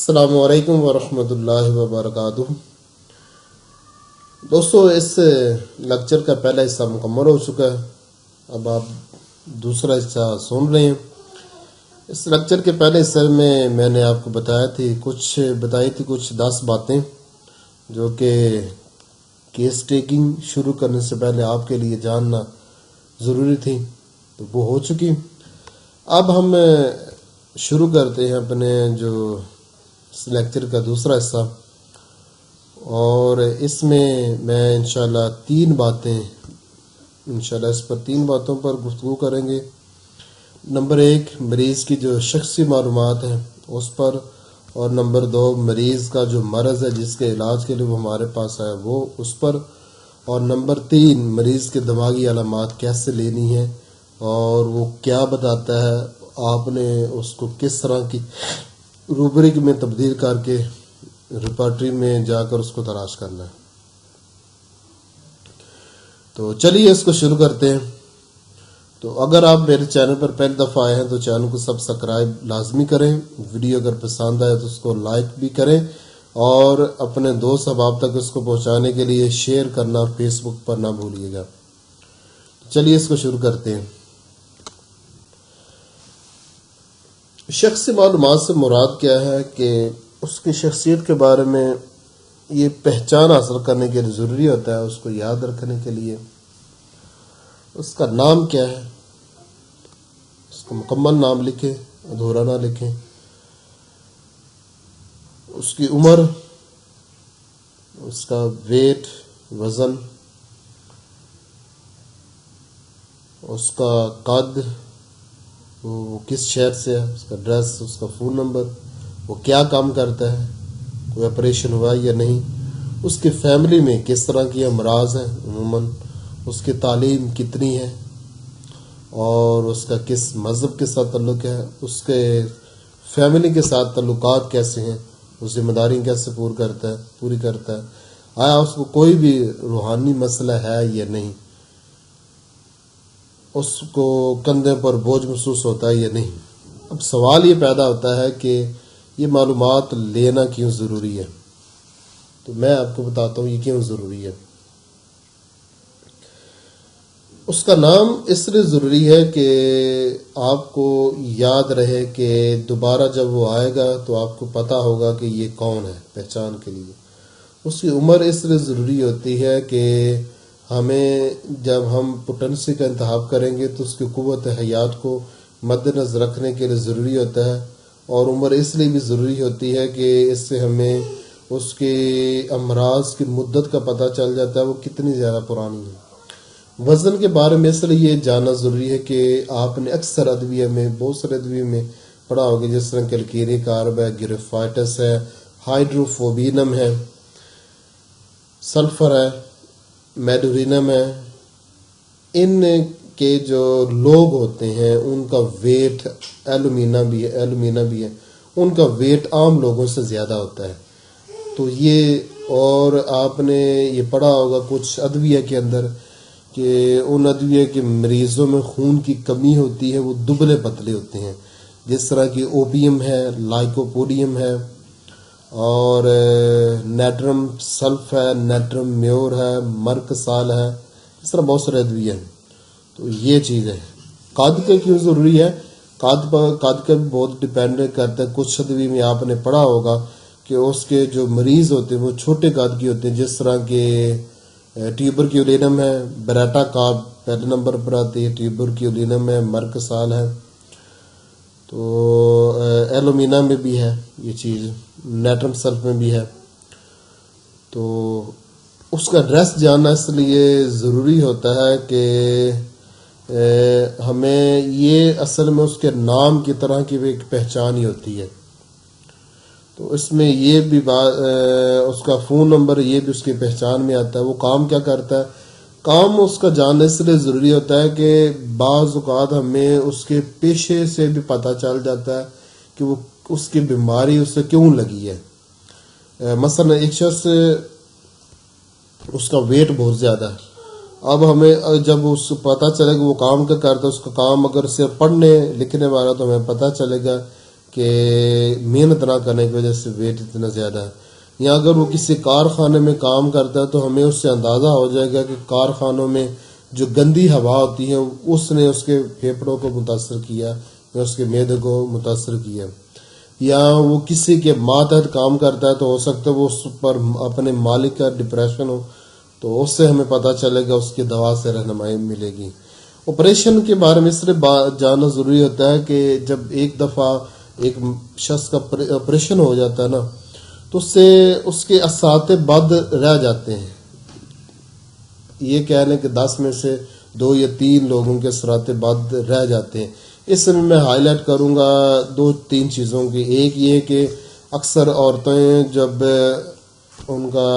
السلام علیکم ورحمۃ اللہ وبرکاتہ۔ دوستو، اس لیکچر کا پہلا حصہ مکمل ہو چکا ہے، اب آپ دوسرا حصہ سن رہے ہیں۔ اس لیکچر کے پہلے حصے میں نے آپ کو بتائی تھی کچھ 10 باتیں جو کہ کیس ٹیکنگ شروع کرنے سے پہلے آپ کے لیے جاننا ضروری تھی، تو وہ ہو چکی۔ اب ہم شروع کرتے ہیں اپنے جو اس لیکچر کا دوسرا حصہ، اور اس میں انشاءاللہ 3 باتیں اس پر 3 باتوں پر گفتگو کریں گے۔ نمبر 1 مریض کی جو شخصی معلومات ہیں اس پر، اور نمبر 2 مریض کا جو مرض ہے جس کے علاج کے لیے وہ ہمارے پاس ہے وہ اس پر، اور نمبر 3 مریض کے دماغی علامات کیسے لینی ہیں اور وہ کیا بتاتا ہے، آپ نے اس کو کس طرح کی روبرک میں تبدیل کر کے ریپارٹری میں جا کر اس کو تلاش کرنا ہے۔ تو چلیے اس کو شروع کرتے ہیں۔ تو اگر آپ میرے چینل پر پہلی دفعہ آئے ہیں تو چینل کو سبسکرائب لازمی کریں، ویڈیو اگر پسند آئے تو اس کو لائک بھی کریں، اور اپنے دوست احباب تک اس کو پہنچانے کے لیے شیئر کرنا فیس بک پر نہ بھولیے گا۔ چلیے اس کو شروع کرتے ہیں۔ شخصی معلومات سے مراد کیا ہے کہ اس کی شخصیت کے بارے میں یہ پہچان حاصل کرنے کے لیے ضروری ہوتا ہے، اس کو یاد رکھنے کے لیے اس کا نام کیا ہے، اس کا مکمل نام لکھیں، ادھورا نہ لکھیں، اس کی عمر، اس کا ویٹ وزن، اس کا قد، وہ کس شہر سے ہے، اس کا ایڈریس، اس کا فون نمبر، وہ کیا کام کرتا ہے، کوئی آپریشن ہوا یا نہیں، اس کی فیملی میں کس طرح کی امراض ہیں عموماً، اس کی تعلیم کتنی ہے، اور اس کا کس مذہب کے ساتھ تعلق ہے، اس کے فیملی کے ساتھ تعلقات کیسے ہیں، وہ ذمہ داریاں کیسے پوری کرتا ہے، آیا اس کو کوئی بھی روحانی مسئلہ ہے یا نہیں، اس کو کندھے پر بوجھ محسوس ہوتا ہے یا نہیں۔ اب سوال یہ پیدا ہوتا ہے کہ یہ معلومات لینا کیوں ضروری ہے؟ تو میں آپ کو بتاتا ہوں یہ کیوں ضروری ہے۔ اس کا نام اس لیے ضروری ہے کہ آپ کو یاد رہے کہ دوبارہ جب وہ آئے گا تو آپ کو پتہ ہوگا کہ یہ کون ہے، پہچان کے لیے۔ اس کی عمر اس لیے ضروری ہوتی ہے کہ ہمیں جب ہم پوٹنسی کا انتخاب کریں گے تو اس کی قوت حیات کو مد نظر رکھنے کے لیے ضروری ہوتا ہے، اور عمر اس لیے بھی ضروری ہوتی ہے کہ اس سے ہمیں اس کے امراض کی مدت کا پتہ چل جاتا ہے وہ کتنی زیادہ پرانی ہے۔ وزن کے بارے میں اس لیے یہ جاننا ضروری ہے کہ آپ نے اکثر ادویہ میں بہت سارے ادویہ میں پڑھا ہوگا، جس طرح کیلکیری کارب ہے، گریفائٹس ہے، ہائیڈروفوبینم ہے، سلفر ہے، میڈورینم ہے۔ ان کے جو لوگ ہوتے ہیں ان کا ویٹ ایلومینا بھی ہے، ان کا ویٹ عام لوگوں سے زیادہ ہوتا ہے۔ تو یہ، اور آپ نے یہ پڑھا ہوگا کچھ ادویہ کے اندر کہ ان ادویہ کے مریضوں میں خون کی کمی ہوتی ہے، وہ دبلے پتلے ہوتے ہیں، جس طرح کی اوپیم ہے، لائکوپوڈیم ہے، اور نیٹرم سلف ہے، نیٹرم میور ہے، مرکسال ہے، اس طرح بہت سارے ادویہ ہیں۔ تو یہ چیز ہے۔ قد کا کیوں ضروری ہے؟ قد کا بھی بہت ڈیپینڈ کرتا ہے۔ کچھ ادویہ میں آپ نے پڑھا ہوگا کہ اس کے جو مریض ہوتے ہیں وہ چھوٹے قد کے ہوتے ہیں، جس طرح کے ٹیوبرکیولینم ہے، بریٹا کارب پہلے نمبر پر آتی ہے، ٹیوبرکیولینم ہے، مرکسال ہے، تو ایلومینا میں بھی ہے یہ چیز، نیٹرم سلف میں بھی ہے۔ تو اس کا ایڈریس جاننا اس لیے ضروری ہوتا ہے کہ ہمیں یہ اصل میں اس کے نام کی طرح کی ایک پہچان ہی ہوتی ہے۔ تو اس میں یہ بھی اس کا فون نمبر یہ بھی اس کی پہچان میں آتا ہے۔ وہ کام کیا کرتا ہے، کام اس کا جاننا اس لیے ضروری ہوتا ہے کہ بعض اوقات ہمیں اس کے پیشے سے بھی پتہ چل جاتا ہے کہ وہ اس کی بیماری اس سے کیوں لگی ہے۔ مثلا ایک شخص اس کا ویٹ بہت زیادہ ہے، اب ہمیں جب اس کو پتہ چلے کہ وہ کام کیا کرتا ہے، اس کا کام اگر صرف پڑھنے لکھنے والا تو ہمیں پتہ چلے گا کہ محنت نہ کرنے کی وجہ سے ویٹ اتنا زیادہ ہے. یا اگر وہ کسی کارخانے میں کام کرتا ہے تو ہمیں اس سے اندازہ ہو جائے گا کہ کارخانوں میں جو گندی ہوا ہوتی ہے اس نے اس کے پھیپھڑوں کو متاثر کیا یا اس کے معدے کو متاثر کیا. یا وہ کسی کے ماتحت کام کرتا ہے تو ہو سکتا ہے وہ اس پر اپنے مالک کا ڈپریشن ہو، تو اس سے ہمیں پتہ چلے گا، اس کی دوا سے رہنمائی ملے گی. آپریشن کے بارے میں اس لیے جاننا ضروری ہوتا ہے کہ جب ایک دفعہ ایک شخص کا آپریشن ہو جاتا ہے نا تو اس سے اس کے اثرات بد رہ جاتے ہیں. یہ کہہ لیں کہ 10 میں سے 2 یا 3 لوگوں کے اثرات بد رہ جاتے ہیں. اس میں میں ہائی لائٹ کروں گا 2-3 چیزوں کی. ایک یہ کہ اکثر عورتیں جب ان کا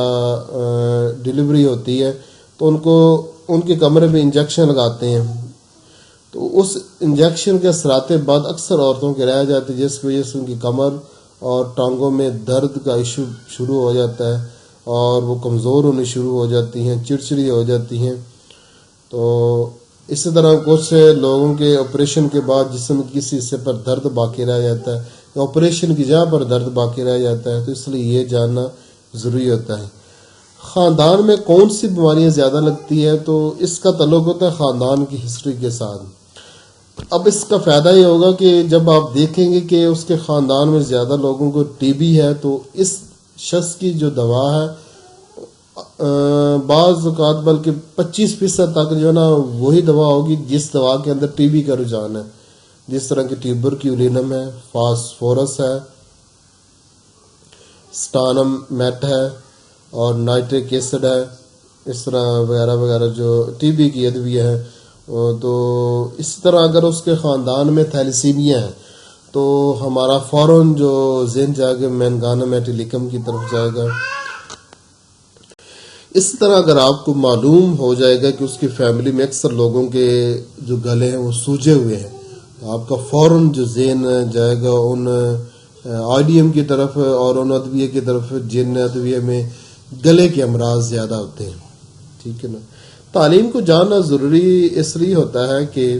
ڈیلیوری ہوتی ہے تو ان کے کمرے میں انجیکشن لگاتے ہیں، تو اس انجیکشن کے اثرات بعد اکثر عورتوں کے رہ جاتے ہیں، جس کی وجہ سے ان کی کمر اور ٹانگوں میں درد کا ایشو شروع ہو جاتا ہے اور وہ کمزور ہونے شروع ہو جاتی ہیں، چڑچڑی ہو جاتی ہیں. تو اسی طرح کچھ لوگوں کے آپریشن کے بعد جسم کے کسی حصے پر درد باقی رہ جاتا ہے یا آپریشن کی جگہ پر درد باقی رہ جاتا ہے، تو اس لیے یہ جاننا ضروری ہوتا ہے. خاندان میں کون سی بیماریاں زیادہ لگتی ہے تو اس کا تعلق ہوتا ہے خاندان کی ہسٹری کے ساتھ. اب اس کا فائدہ یہ ہوگا کہ جب آپ دیکھیں گے کہ اس کے خاندان میں زیادہ لوگوں کو ٹی بی ہے تو اس شخص کی جو دوا ہے بعض اوقات بلکہ 25% تک جو ہے نا وہی دوا ہوگی جس دوا کے اندر ٹی بی کا رجحان ہے. جس طرح کی ٹیوبرکیولینم ہے، فاسفورس ہے، سٹانم میٹ ہے اور نائٹرک ایسڈ ہے، اس طرح وغیرہ وغیرہ جو ٹی بی کی ادویہ ہے. تو اس طرح اگر اس کے خاندان میں تھیلیسیمیا ہے تو ہمارا فوراً جو ذہن جائے گا مینگانا میٹیلیکم کی طرف جائے گا. اس طرح اگر آپ کو معلوم ہو جائے گا کہ اس کی فیملی میں اکثر لوگوں کے جو گلے ہیں وہ سوجے ہوئے ہیں تو آپ کا فوراً جو ذہن جائے گا ان آئیڈیم کی طرف اور ان ادویہ کی طرف جن ادویہ میں گلے کے امراض زیادہ ہوتے ہیں. ٹھیک ہے نا. تعلیم کو جاننا ضروری اس لیے ہوتا ہے کہ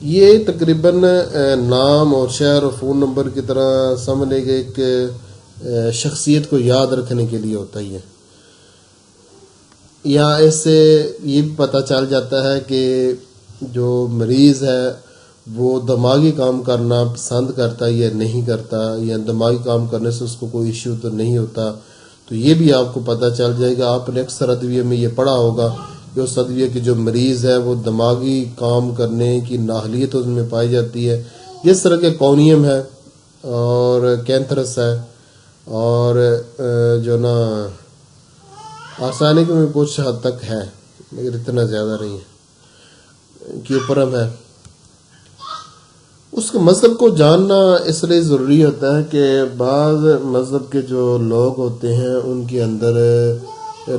یہ تقریباً نام اور شہر اور فون نمبر کی طرح سمجھ لے گا ایک شخصیت کو یاد رکھنے کے لیے ہوتا ہی ہے. یا اس سے یہ بھی پتہ چل جاتا ہے کہ جو مریض ہے وہ دماغی کام کرنا پسند کرتا ہے یا نہیں کرتا، یا دماغی کام کرنے سے اس کو کوئی ایشو تو نہیں ہوتا. تو یہ بھی آپ کو پتہ چل جائے گا. آپ نے اکثر ادویہ میں یہ پڑھا ہوگا کہ اس ادویہ کے جو مریض ہے وہ دماغی کام کرنے کی نااہلیت اس میں پائی جاتی ہے. جس طرح کے کونیم ہے اور کینتھرس ہے اور جو نا آرسینک میں کچھ حد تک ہے مگر اتنا زیادہ نہیں ہے، کیوپرم ہے. اس کے مذہب کو جاننا اس لیے ضروری ہوتا ہے کہ بعض مذہب کے جو لوگ ہوتے ہیں ان کے اندر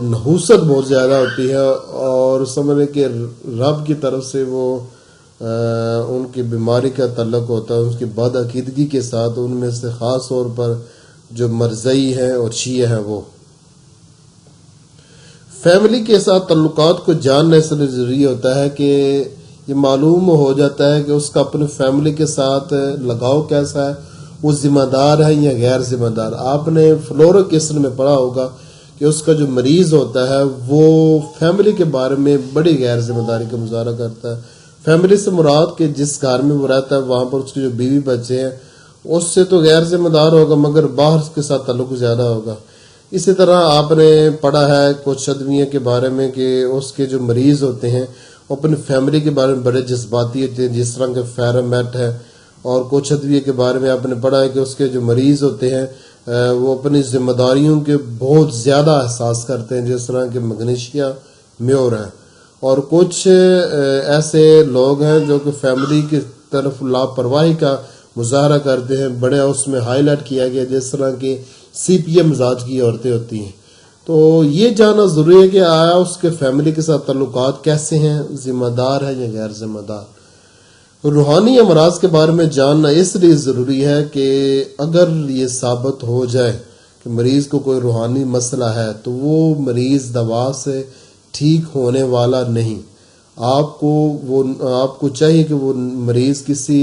نحوست بہت زیادہ ہوتی ہے اور سمجھے کہ رب کی طرف سے وہ ان کی بیماری کا تعلق ہوتا ہے ان کی بد عقیدگی کے ساتھ. ان میں سے خاص طور پر جو مرزئی ہیں اور شیعہ ہیں وہ فیملی کے ساتھ تعلقات کو جاننا اس لیے ضروری ہوتا ہے کہ یہ معلوم ہو جاتا ہے کہ اس کا اپنے فیملی کے ساتھ لگاؤ کیسا ہے، وہ ذمہ دار ہے یا غیر ذمہ دار. آپ نے فلورک ایسڈ میں پڑھا ہوگا کہ اس کا جو مریض ہوتا ہے وہ فیملی کے بارے میں بڑی غیر ذمہ داری کا مظاہرہ کرتا ہے. فیملی سے مراد کہ جس گھر میں وہ رہتا ہے وہاں پر اس کے جو بیوی بچے ہیں اس سے تو غیر ذمہ دار ہوگا مگر باہر کے ساتھ تعلق زیادہ ہوگا. اسی طرح آپ نے پڑھا ہے کچھ ادویہ کے بارے میں کہ اس کے جو مریض ہوتے ہیں وہ اپنی فیملی کے بارے میں بڑے جذباتی ہوتے ہیں، جس طرح کے فیرمیٹ ہے. اور کچھ ادویہ کے بارے میں آپ نے پڑھا ہے کہ اس کے جو مریض ہوتے ہیں وہ اپنی ذمہ داریوں کے بہت زیادہ احساس کرتے ہیں، جس طرح کے مگنیشیا میور ہیں. اور کچھ ایسے لوگ ہیں جو کہ فیملی کی طرف لاپرواہی کا مظاہرہ کرتے ہیں، بڑے اس میں ہائی لائٹ کیا گیا جس طرح کی سی پی ایم مزاج کی عورتیں ہوتی ہیں. تو یہ جاننا ضروری ہے کہ آیا اس کے فیملی کے ساتھ تعلقات کیسے ہیں، ذمہ دار ہے یا غیر ذمہ دار. روحانی امراض کے بارے میں جاننا اس لیے ضروری ہے کہ اگر یہ ثابت ہو جائے کہ مریض کو کوئی روحانی مسئلہ ہے تو وہ مریض دوا سے ٹھیک ہونے والا نہیں. آپ کو چاہیے کہ وہ مریض کسی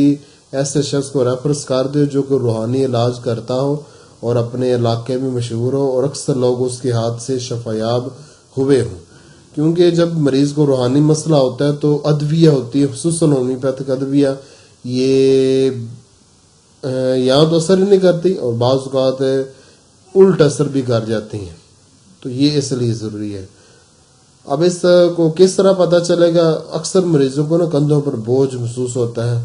ایسے شخص کو ریفرنس کر دے جو کہ روحانی علاج کرتا ہو اور اپنے علاقے میں مشہور ہو، اور اکثر لوگ اس کے ہاتھ سے شفایاب ہوئے ہوں، کیونکہ جب مریض کو روحانی مسئلہ ہوتا ہے تو ادویہ ہوتی ہے، خصوصاً ہومیوپیتھک ادویہ یہ یہاں تو اثر ہی نہیں کرتی اور بعض اوقات الٹ اثر بھی کر جاتی ہیں، تو یہ اس لیے ضروری ہے۔ اب اس کو کس طرح پتہ چلے گا؟ اکثر مریضوں کو نا کندھوں پر بوجھ محسوس ہوتا ہے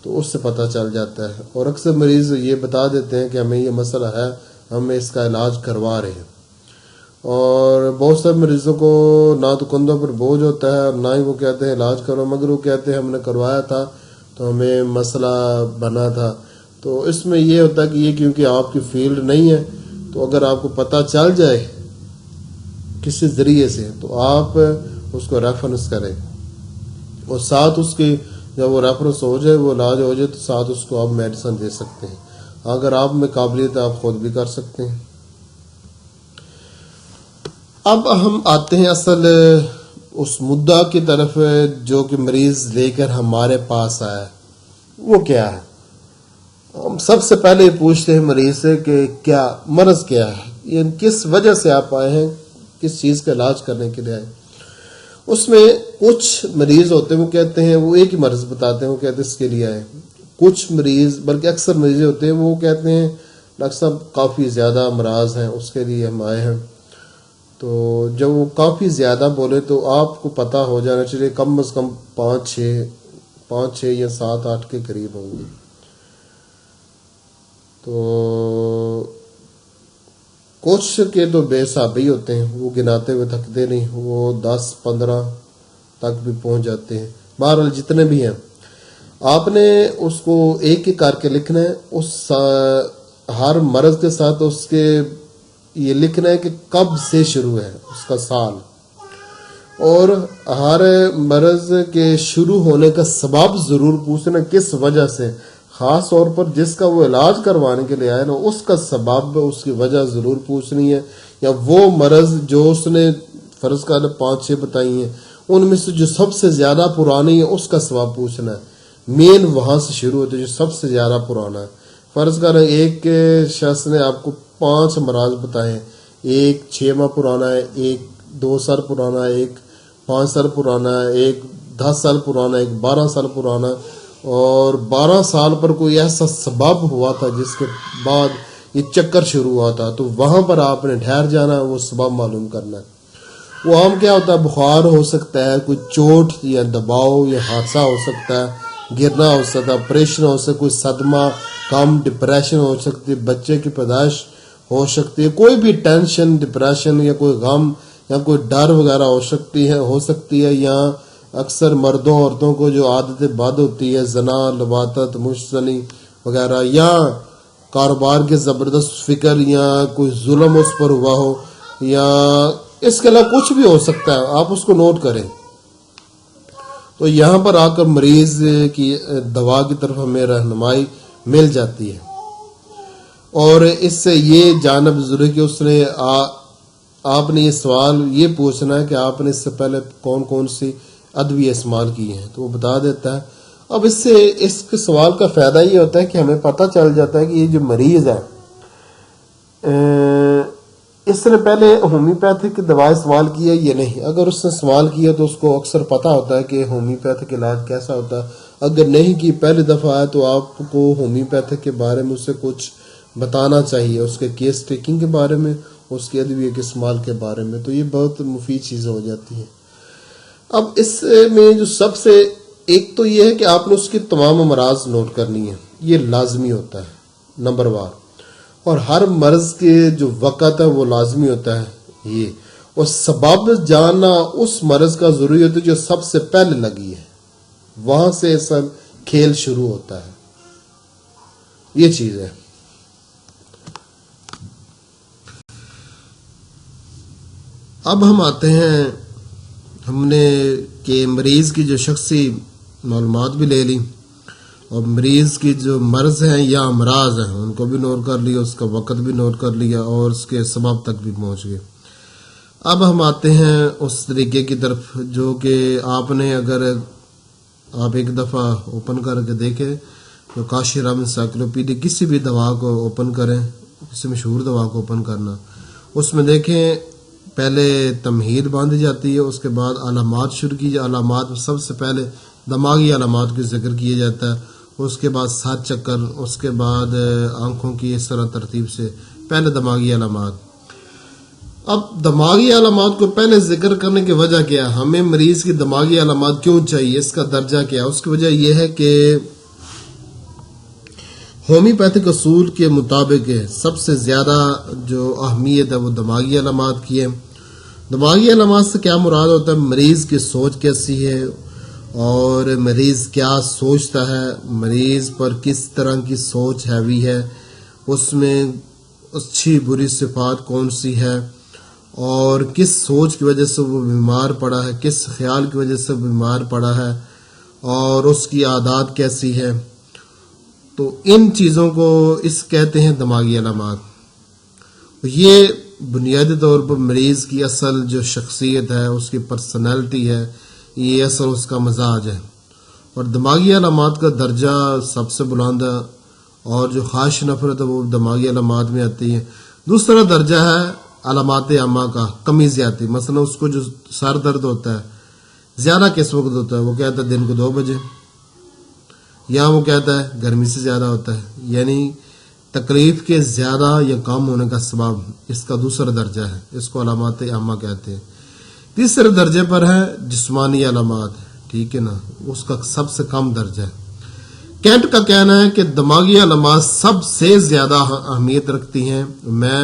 تو اس سے پتہ چل جاتا ہے، اور اکثر مریض یہ بتا دیتے ہیں کہ ہمیں یہ مسئلہ ہے، ہم اس کا علاج کروا رہے ہیں، اور بہت سے مریضوں کو نہ تو کندھوں پر بوجھ ہوتا ہے اور نہ ہی وہ کہتے ہیں علاج کرو، مگر وہ کہتے ہیں ہم نے کروایا تھا تو ہمیں مسئلہ بنا تھا۔ تو اس میں یہ ہوتا ہے کہ یہ کیونکہ آپ کی فیلڈ نہیں ہے، تو اگر آپ کو پتہ چل جائے کسی ذریعے سے تو آپ اس کو ریفرنس کریں، اور ساتھ اس کی جب وہ ریفرنس ہو جائے، وہ علاج ہو جائے، تو ساتھ اس کو آپ میڈیسن دے سکتے ہیں۔ اگر آپ میں قابلیت ہے آپ خود بھی کر سکتے ہیں۔ اب ہم آتے ہیں اصل اس مدعا کی طرف جو کہ مریض لے کر ہمارے پاس آیا، وہ کیا ہے؟ ہم سب سے پہلے پوچھتے ہیں مریض سے کہ کیا مرض کیا ہے، یہ کس وجہ سے آپ آئے ہیں، کس چیز کا علاج کرنے کے لیے آئے۔ اس میں کچھ مریض ہوتے ہیں وہ کہتے ہیں، وہ ایک ہی مرض بتاتے ہیں، وہ کہتے ہیں اس کے لیے آئے۔ کچھ مریض بلکہ اکثر مریض ہوتے ہیں وہ کہتے ہیں ڈاکٹر صاحب کافی زیادہ امراض ہیں اس کے لیے ہم آئے ہیں۔ تو جب وہ کافی زیادہ بولے تو آپ کو پتہ ہو جانا چاہیے کم از کم 5 یا 7 8 کے قریب ہوں گے۔ تو کچھ کے تو بے حساب ہی ہوتے ہیں، وہ گناتے ہوئے تھکتے نہیں، وہ 10 15 تک بھی پہنچ جاتے ہیں۔ بہرحال جتنے بھی ہیں آپ نے اس کو ایک ایک کر کے لکھنا ہے، اس ہر مرض کے ساتھ اس کے یہ لکھنا ہے کہ کب سے شروع ہے اس کا سال، اور ہر مرض کے شروع ہونے کا سبب ضرور پوچھنا، کس وجہ سے، خاص طور پر جس کا وہ علاج کروانے کے لیے آئے نا اس کا سبب اس کی وجہ ضرور پوچھنی ہے، یا وہ مرض جو اس نے فرض کر 5 6 بتائی ہیں ان میں سے جو سب سے زیادہ پرانی ہے اس کا سبب پوچھنا ہے۔ مین وہاں سے شروع ہوتے جو سب سے زیادہ پرانا ہے۔ فرض کر ایک شخص نے آپ کو 5 امراض بتائے ہیں، ایک 6 ماہ پرانا ہے، ایک 2 سال پرانا ہے، ایک 5 سال پرانا ہے، ایک 10 سال پرانا ہے، ایک 12 سال پرانا ہے، اور 12 سال پر کوئی ایسا سبب ہوا تھا جس کے بعد یہ چکر شروع ہوا تھا، تو وہاں پر آپ نے ٹھہر جانا ہے، وہ سبب معلوم کرنا ہے۔ وہ عام کیا ہوتا ہے، بخار ہو سکتا ہے، کوئی چوٹ یا دباؤ یا حادثہ ہو سکتا ہے، گرنا ہو سکتا ہے، آپریشن ہو سکتا ہے، کوئی صدمہ، کم ڈپریشن ہو سکتی ہے، بچے کی پیدائش ہو سکتی ہے، کوئی بھی ٹینشن، ڈپریشن یا کوئی غم یا کوئی ڈر وغیرہ ہو سکتی ہے، یا اکثر مردوں عورتوں کو جو عادت بد ہوتی ہے، زنا، لواطت، مشتنی وغیرہ، یا کاروبار کے زبردست فکر یا کوئی ظلم اس پر ہوا ہو، یا اس کے علاوہ کچھ بھی ہو سکتا ہے، آپ اس کو نوٹ کریں۔ تو یہاں پر آ کر مریض کی دوا کی طرف ہمیں رہنمائی مل جاتی ہے، اور اس سے یہ جانب ضروری کہ اس نے آپ نے یہ سوال یہ پوچھنا ہے کہ آپ نے اس سے پہلے کون کون سی ادویہ استعمال کی ہیں، تو وہ بتا دیتا ہے۔ اب اس سے اس کے سوال کا فائدہ یہ ہوتا ہے کہ ہمیں پتہ چل جاتا ہے کہ یہ جو مریض ہے اس نے پہلے ہومیوپیتھک دوا استعمال کی ہے یا نہیں۔ اگر اس نے استعمال کیا تو اس کو اکثر پتہ ہوتا ہے کہ ہومیوپیتھک علاج کیسا ہوتا ہے۔ اگر نہیں کی پہلی دفعہ ہے تو آپ کو ہومیوپیتھک کے بارے میں اسے کچھ بتانا چاہیے، اس کے کیس ٹیکنگ کے بارے میں، اس کے ادویہ کے استعمال کے بارے میں، تو یہ بہت مفید چیزیں ہو جاتی ہیں۔ اب اس میں جو سب سے ایک تو یہ ہے کہ آپ نے اس کی تمام امراض نوٹ کرنی ہے، یہ لازمی ہوتا ہے نمبر 1، اور ہر مرض کے جو وقت ہے وہ لازمی ہوتا ہے یہ، اور سبب جاننا اس مرض کا ضروری ہوتا ہے جو سب سے پہلے لگی ہے، وہاں سے سب کھیل شروع ہوتا ہے، یہ چیز ہے۔ اب ہم آتے ہیں، ہم نے کہ مریض کی جو شخصی معلومات بھی لے لی، اور مریض کی جو مرض ہیں یا امراض ہیں ان کو بھی نوٹ کر لیا، اس کا وقت بھی نوٹ کر لیا، اور اس کے سبب تک بھی پہنچ گئے۔ اب ہم آتے ہیں اس طریقے کی طرف جو کہ آپ نے اگر آپ ایک دفعہ اوپن کر کے دیکھیں جو کاشی رام انسائکلوپیڈیا کسی بھی دوا کو اوپن کریں، کسی مشہور دوا کو اوپن کرنا، اس میں دیکھیں پہلے تمہید باندھی جاتی ہے، اس کے بعد علامات شروع کی جائے، علامات میں سب سے پہلے دماغی علامات کا ذکر کیا جاتا ہے، اس کے بعد 7 چکر، اس کے بعد آنکھوں کی، اس طرح ترتیب سے پہلے دماغی علامات۔ اب دماغی علامات کو پہلے ذکر کرنے کی وجہ کیا ہے؟ ہمیں مریض کی دماغی علامات کیوں چاہیے، اس کا درجہ کیا ہے؟ اس کی وجہ یہ ہے کہ ہومیوپیتھک اصول کے مطابق سب سے زیادہ جو اہمیت ہے وہ دماغی علامات کی ہے۔ دماغی علامات سے کیا مراد ہوتا ہے؟ مریض کی سوچ کیسی ہے اور مریض کیا سوچتا ہے، مریض پر کس طرح کی سوچ حاوی ہے، اس میں اچھی بری صفات کون سی ہے، اور کس سوچ کی وجہ سے وہ بیمار پڑا ہے، کس خیال کی وجہ سے بیمار پڑا ہے، اور اس کی عادات کیسی ہے۔ تو ان چیزوں کو اس کہتے ہیں دماغی علامات۔ یہ بنیادی طور پر مریض کی اصل جو شخصیت ہے، اس کی پرسنالٹی ہے، یہ اصل اس کا مزاج ہے، اور دماغی علامات کا درجہ سب سے بلند ہے، اور جو خواہش نفرت ہے وہ دماغی علامات میں آتی ہے۔ دوسرا درجہ ہے علامات عامہ کا، کمی زیادتی، مثلا اس کو جو سر درد ہوتا ہے زیادہ کس وقت ہوتا ہے؟ وہ کہتا ہے دن کو 2 بجے، یا وہ کہتا ہے گرمی سے زیادہ ہوتا ہے، یعنی تکلیف کے زیادہ یا کم ہونے کا سبب اس کا دوسرا درجہ ہے، اس کو علامات عامہ کہتے ہیں۔ تیسرے درجے پر ہے جسمانی علامات، ٹھیک ہے نا، اس کا سب سے کم درجہ ہے۔ کینٹ کا کہنا ہے کہ دماغی علامات سب سے زیادہ اہمیت رکھتی ہیں، میں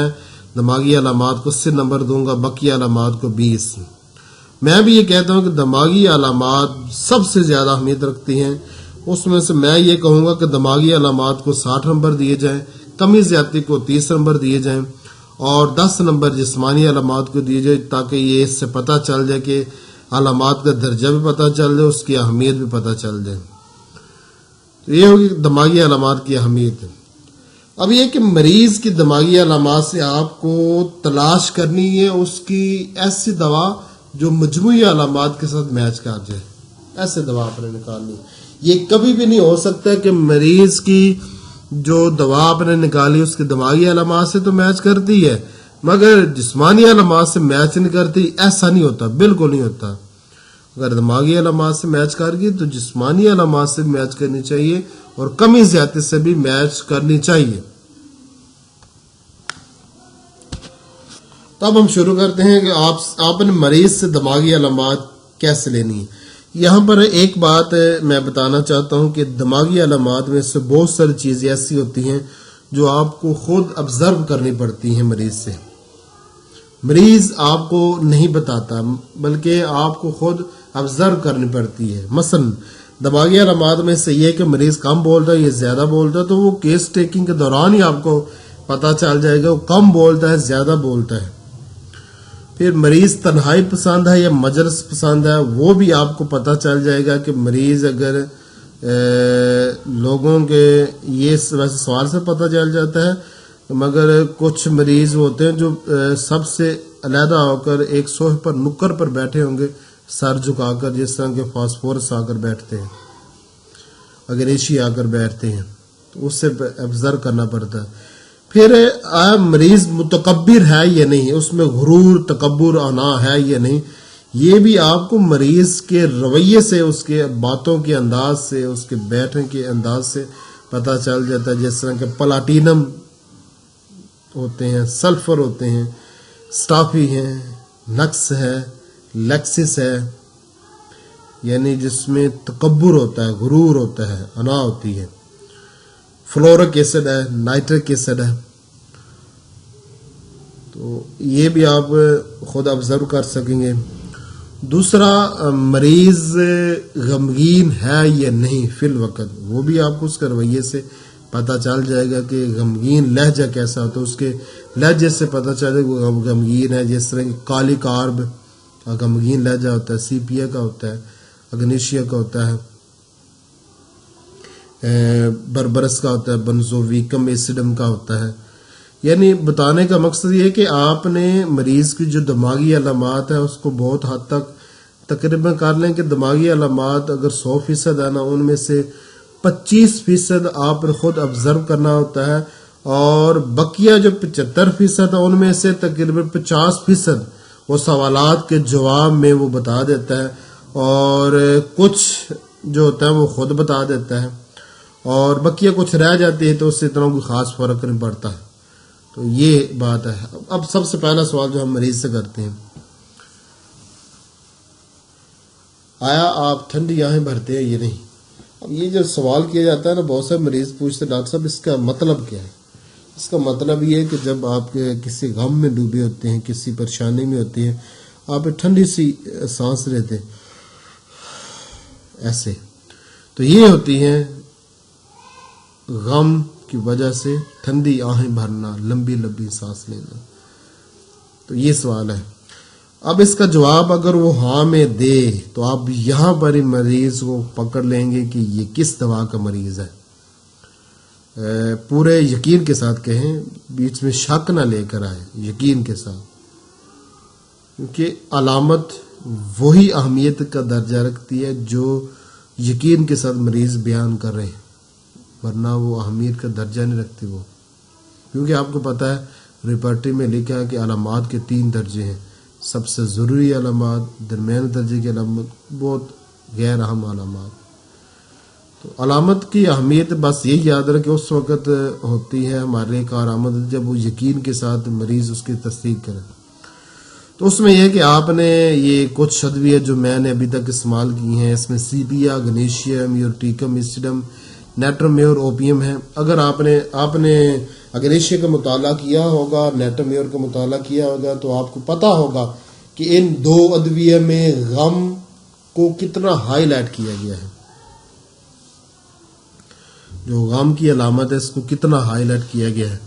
دماغی علامات کو 80 نمبر دوں گا، باقی علامات کو 20۔ میں بھی یہ کہتا ہوں کہ دماغی علامات سب سے زیادہ اہمیت رکھتی ہیں، اس میں سے میں یہ کہوں گا کہ دماغی علامات کو 60 نمبر دیے جائیں، کمی زیادتی کو 30 نمبر دیے جائیں، اور 10 نمبر جسمانی علامات کو دیے جائے، تاکہ یہ اس سے پتہ چل جائے کہ علامات کا درجہ بھی پتہ چل جائے، اس کی اہمیت بھی پتہ چل جائے۔ تو یہ ہوگی دماغی علامات کی اہمیت۔ اب یہ کہ مریض کی دماغی علامات سے آپ کو تلاش کرنی ہے اس کی ایسی دوا جو مجموعی علامات کے ساتھ میچ کر جائے، ایسے دوا آپ نے نکالنی۔ یہ کبھی بھی نہیں ہو سکتا کہ مریض کی جو دوا آپ نے نکالی اس کی دماغی علامات سے تو میچ کرتی ہے مگر جسمانی علامات سے میچ نہیں کرتی، ایسا نہیں ہوتا، بالکل نہیں ہوتا۔ اگر دماغی علامات سے میچ کر گئی تو جسمانی علامات سے بھی میچ کرنی چاہیے، اور کمی زیادتی سے بھی میچ کرنی چاہیے۔ تو اب ہم شروع کرتے ہیں کہ آپ نے مریض سے دماغی علامات کیسے لینی ہے۔ یہاں پر ایک بات میں بتانا چاہتا ہوں کہ دماغی علامات میں سے بہت ساری چیزیں ایسی ہوتی ہیں جو آپ کو خود آبزرو کرنی پڑتی ہیں مریض سے۔ مریض آپ کو نہیں بتاتا بلکہ آپ کو خود آبزرو کرنی پڑتی ہے۔ مثلا دماغی علامات میں سے یہ کہ مریض کم بولتا ہے یا زیادہ بولتا ہے، تو وہ کیس ٹیکنگ کے دوران ہی آپ کو پتہ چل جائے گا وہ کم بولتا ہے زیادہ بولتا ہے۔ پھر مریض تنہائی پسند ہے یا مجلس پسند ہے، وہ بھی آپ کو پتہ چل جائے گا کہ مریض اگر لوگوں کے یہ ویسے سوال سے پتہ چل جاتا ہے، مگر کچھ مریض ہوتے ہیں جو سب سے علیحدہ ہو کر ایک صوفے پر نکر پر بیٹھے ہوں گے سر جھکا کر، جس طرح کے فاسفورس آ کر بیٹھتے ہیں، اگریشی آ کر بیٹھتے ہیں، تو اس سے آبزرو کرنا پڑتا ہے۔ پھر مریض متکبر ہے یا نہیں، اس میں غرور تکبر انا ہے یا نہیں، یہ بھی آپ کو مریض کے رویے سے، اس کے باتوں کے انداز سے، اس کے بیٹھنے کے انداز سے پتہ چل جاتا ہے۔ جس طرح کہ پلاٹینم ہوتے ہیں، سلفر ہوتے ہیں، سٹافی ہیں، نقص ہے، لیکسس ہے، یعنی جس میں تکبر ہوتا ہے، غرور ہوتا ہے، انا ہوتی ہے، فلورک ایسڈ ہے، نائٹرک ایسڈ ہے۔ تو یہ بھی آپ خود آبزرو کر سکیں گے۔ دوسرا، مریض غمگین ہے یا نہیں فی الوقت، وہ بھی آپ کو اس کے رویے سے پتہ چل جائے گا کہ غمگین لہجہ کیسا ہوتا ہے، اس کے لہجے سے پتہ چل جائے گا وہ غمگین ہے۔ جس طرح کہ کالی کارب غمگین لہجہ ہوتا ہے، سیپیا کا ہوتا ہے، اگنیشیا کا ہوتا ہے، بربرس کا ہوتا ہے، بنزوویکم ایسیڈم کا ہوتا ہے۔ یعنی بتانے کا مقصد یہ ہے کہ آپ نے مریض کی جو دماغی علامات ہے اس کو بہت حد تک تقریباً کر لیں کہ دماغی علامات اگر 100% ہے نا، ان میں سے 25% آپ نے خود آبزرو کرنا ہوتا ہے، اور بقیہ جو 75% ہے ان میں سے تقریباً 50% وہ سوالات کے جواب میں وہ بتا دیتا ہے، اور کچھ جو ہوتا ہے وہ خود بتا دیتا ہے، اور بقیہ کچھ رہ جاتی ہے تو اس سے اتنا کوئی خاص فرق نہیں پڑتا. تو یہ بات ہے. اب سب سے پہلا سوال جو ہم مریض سے کرتے ہیں، آیا آپ ٹھنڈی آہیں بھرتے ہیں یا نہیں؟ اب یہ جو سوال کیا جاتا ہے نا، بہت سے مریض پوچھتے ہیں ڈاکٹر صاحب اس کا مطلب کیا ہے؟ اس کا مطلب یہ ہے کہ جب آپ کسی غم میں ڈوبے ہوتے ہیں، کسی پریشانی میں ہوتے ہیں، آپ ٹھنڈی سی سانس لیتے ہیں ایسے، تو یہ ہوتی ہیں غم کی وجہ سے ٹھنڈی آہیں بھرنا، لمبی لمبی سانس لینا. تو یہ سوال ہے. اب اس کا جواب اگر وہ ہاں میں دے تو آپ یہاں پر ہی مریض کو پکڑ لیں گے کہ یہ کس دوا کا مریض ہے. پورے یقین کے ساتھ کہیں، بیچ میں شک نہ لے کر آئے، یقین کے ساتھ، کیونکہ علامت وہی اہمیت کا درجہ رکھتی ہے جو یقین کے ساتھ مریض بیان کر رہے ہیں، ورنہ وہ اہمیت کا درجہ نہیں رکھتی وہ. کیونکہ آپ کو پتہ ہے ریپرٹری میں لکھا ہے کہ علامات کے 3 درجے ہیں: سب سے ضروری علامات، درمیانے درجے کی علامت، بہت غیر اہم علامات. تو علامت کی اہمیت بس یہی یاد رکھے اس وقت ہوتی ہے ہمارے لیے کارآمد جب وہ یقین کے ساتھ مریض اس کی تصدیق کرے. تو اس میں یہ کہ آپ نے یہ کچھ ادویہ جو میں نے ابھی تک استعمال کی ہیں، اس میں سیپیا، گنیشیم، یورٹیکم، اسٹڈم، نیٹرمیور، اوپیم ہے. اگر آپ نے اگنیشیا کا مطالعہ کیا ہوگا، نیٹرمیور کا مطالعہ کیا ہوگا، تو آپ کو پتا ہوگا کہ ان 2 ادویہ میں غم کو کتنا ہائی لائٹ کیا گیا ہے. جو غم کی علامت ہے اس کو کتنا ہائی لائٹ کیا گیا ہے.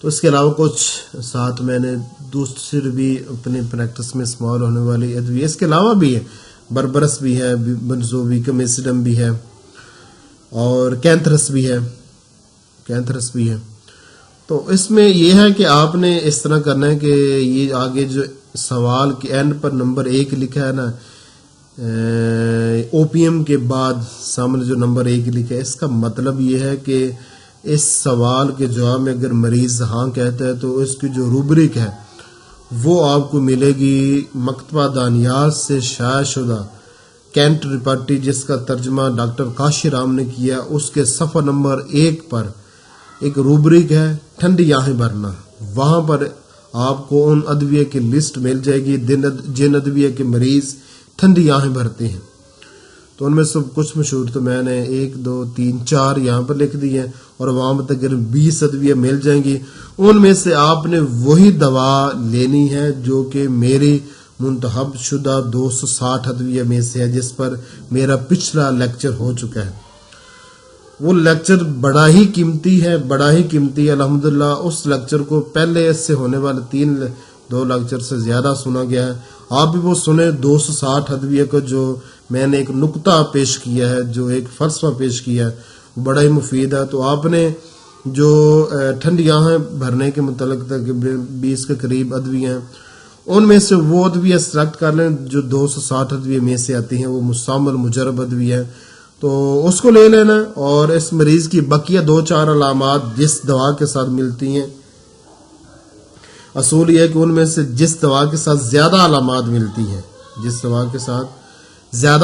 تو اس کے علاوہ کچھ ساتھ میں نے دوسری بھی اپنی پریکٹس میں استعمال ہونے والی ادویہ اس کے علاوہ بھی ہے. بربرس بھی ہے، بنزوویکم ایسڈم بھی ہے، اور کینتھرس بھی ہے. تو اس میں یہ ہے کہ آپ نے اس طرح کرنا ہے کہ یہ آگے جو سوال کے اینڈ پر نمبر 1 لکھا ہے نا، اوپیم کے بعد سامنے جو نمبر 1 لکھا ہے، اس کا مطلب یہ ہے کہ اس سوال کے جواب میں اگر مریض ہاں کہتا ہے تو اس کی جو روبرک ہے وہ آپ کو ملے گی مکتبہ دانیال سے شائع شدہ کینٹ ریپرٹری، جس کا ترجمہ ڈاکٹر کاشی رام نے کیا. اس کے صفحہ نمبر 1 پر ایک روبرک ہے ٹھنڈی آہیں بھرنا. وہاں پر آپ کو ان ادویہ کی لسٹ مل جائے گی جن ادویہ کے مریض ٹھنڈی آہیں بھرتے ہیں. تو ان میں سے کچھ مشہور تو میں نے 1 2 3 4 یہاں پر لکھ دی ہیں، اور وہاں پر تقریباً 20 ادویہ مل جائیں گی. ان میں سے آپ نے وہی دوا لینی ہے جو کہ میری منتخب شدہ 260 ادویہ میں سے ہے، جس پر میرا پچھلا لیکچر ہو چکا ہے. وہ لیکچر بڑا ہی قیمتی ہے الحمدللہ. اس لیکچر کو پہلے سے ہونے والے 2 لیکچر سے زیادہ سنا گیا ہے. آپ بھی وہ سنیں. 260 ادویہ کا جو میں نے ایک نقطہ پیش کیا ہے، جو ایک فلسفہ پیش کیا ہے، وہ بڑا ہی مفید ہے. تو آپ نے جو ٹھنڈی آہیں بھرنے کے متعلق تقریباً 20 کے قریب ادویہ ہیں، ان میں سے وہ ادویہ سلیکٹ کر لیں جو 260 ادویہ میں سے آتی ہیں. وہ مستعمل مجرب ادویہ ہے، تو اس کو لے لینا. اور اس مریض کی بقیہ 2-4 علامات جس دوا کے ساتھ ملتی ہیں، اصول یہ ہے کہ ان میں سے جس دوا کے ساتھ زیادہ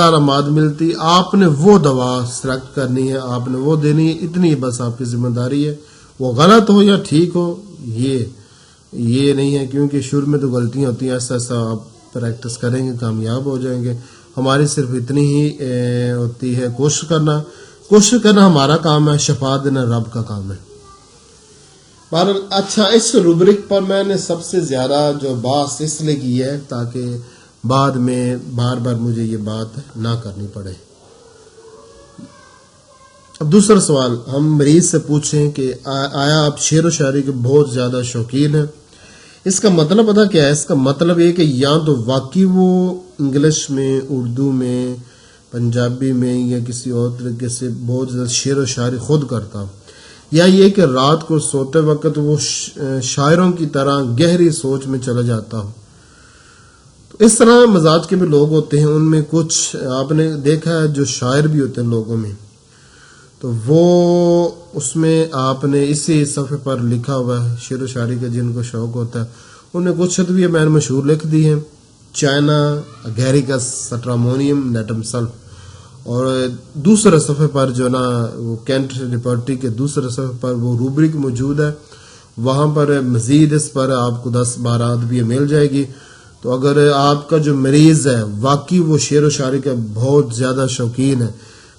علامات ملتی آپ نے وہ دوا سلیکٹ کرنی ہے، آپ نے وہ دینی ہے. اتنی بس آپ کی ذمہ داری ہے. وہ غلط ہو یا ٹھیک ہو یہ نہیں ہے، کیونکہ شروع میں تو غلطیاں ہوتی ہیں. ایسا آپ پریکٹس کریں گے کامیاب ہو جائیں گے. ہماری صرف اتنی ہی ہوتی ہے کوشش کرنا ہمارا کام ہے، شفا دینا رب کا کام ہے. بہرحال اچھا، اس روبرک پر میں نے سب سے زیادہ جو بات اس لیے کی ہے تاکہ بعد میں بار بار مجھے یہ بات نہ کرنی پڑے. اب دوسرا سوال ہم مریض سے پوچھیں کہ آیا آپ شعر و شاعری کے بہت زیادہ شوقین ہیں؟ اس کا مطلب پتہ کیا ہے؟ اس کا مطلب یہ کہ یا تو واقعی وہ انگلش میں، اردو میں، پنجابی میں یا کسی اور طریقے سے بہت زیادہ شعر و شاعری خود کرتا، یا یہ کہ رات کو سوتے وقت وہ شاعروں کی طرح گہری سوچ میں چلا جاتا ہو. تو اس طرح مزاج کے بھی لوگ ہوتے ہیں. ان میں کچھ آپ نے دیکھا ہے جو شاعر بھی ہوتے ہیں لوگوں میں. تو وہ اس میں آپ نے اسی صفحے پر لکھا ہوا ہے، شعر و شاعری کا جن کو شوق ہوتا ہے انہیں کچھ ادویہ میں نے مشہور لکھ دی ہیں: چائنا اگیریکس سٹرامونیم نیٹم سلف، اور دوسرے صفحے پر جو نا وہ کینٹ ریپرٹی کے دوسرے صفحے پر وہ روبرک موجود ہے، وہاں پر مزید اس پر آپ کو 10-12 ادویہ مل جائے گی۔ تو اگر آپ کا جو مریض ہے واقعی وہ شعر و شاعری کا بہت زیادہ شوقین ہے،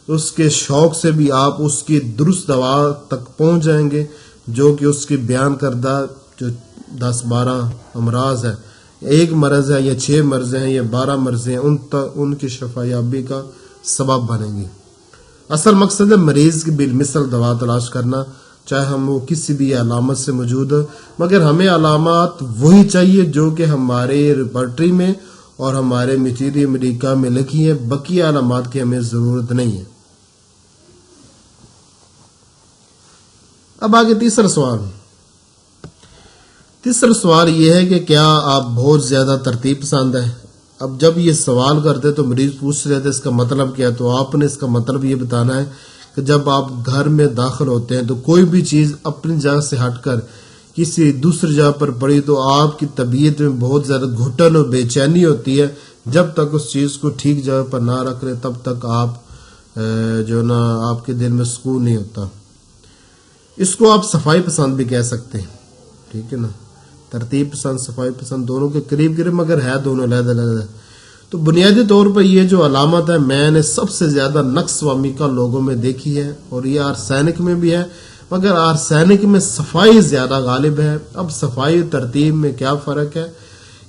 اس کے شوق سے بھی آپ اس کی درست دوا تک پہنچ جائیں گے، جو کہ اس کی بیان کردہ جو 10-12 امراض ہے، ایک مرض ہے یا 6 مرض ہیں یا 12 مرض ہیں، ان کی شفا یابی کا سبب بنیں گی۔ اصل مقصد ہے مریض کی بالمثل دوا تلاش کرنا، چاہے ہم وہ کسی بھی علامت سے موجود ہو، مگر ہمیں علامات وہی چاہیے جو کہ ہمارے ریپرٹری میں اور ہمارے میٹیریل میڈیکا میں لکھی ہے، بقیہ علامات کی ہمیں ضرورت نہیں ہے۔ اب آگے تیسرا سوال یہ ہے کہ کیا آپ بہت زیادہ ترتیب پسند ہے؟ اب جب یہ سوال کرتے تو مریض پوچھ رہے تھے اس کا مطلب کیا، تو آپ نے اس کا مطلب یہ بتانا ہے کہ جب آپ گھر میں داخل ہوتے ہیں تو کوئی بھی چیز اپنی جگہ سے ہٹ کر کسی دوسری جگہ پر پڑی تو آپ کی طبیعت میں بہت زیادہ گھٹن اور بے چینی ہوتی ہے۔ جب تک اس چیز کو ٹھیک جگہ پر نہ رکھ لیں تب تک آپ جو نا آپ کے دل میں سکون نہیں ہوتا۔ اس کو آپ صفائی پسند بھی کہہ سکتے ہیں، ٹھیک ہے نا، ترتیب پسند صفائی پسند دونوں کے قریب مگر ہے دونوں علیحدہ علیحدہ۔ تو بنیادی طور پر یہ جو علامت ہے میں نے سب سے زیادہ نقص و امیکا لوگوں میں دیکھی ہے، اور یہ آرسینک میں بھی ہے، مگر آرسینک میں صفائی زیادہ غالب ہے۔ اب صفائی ترتیب میں کیا فرق ہے؟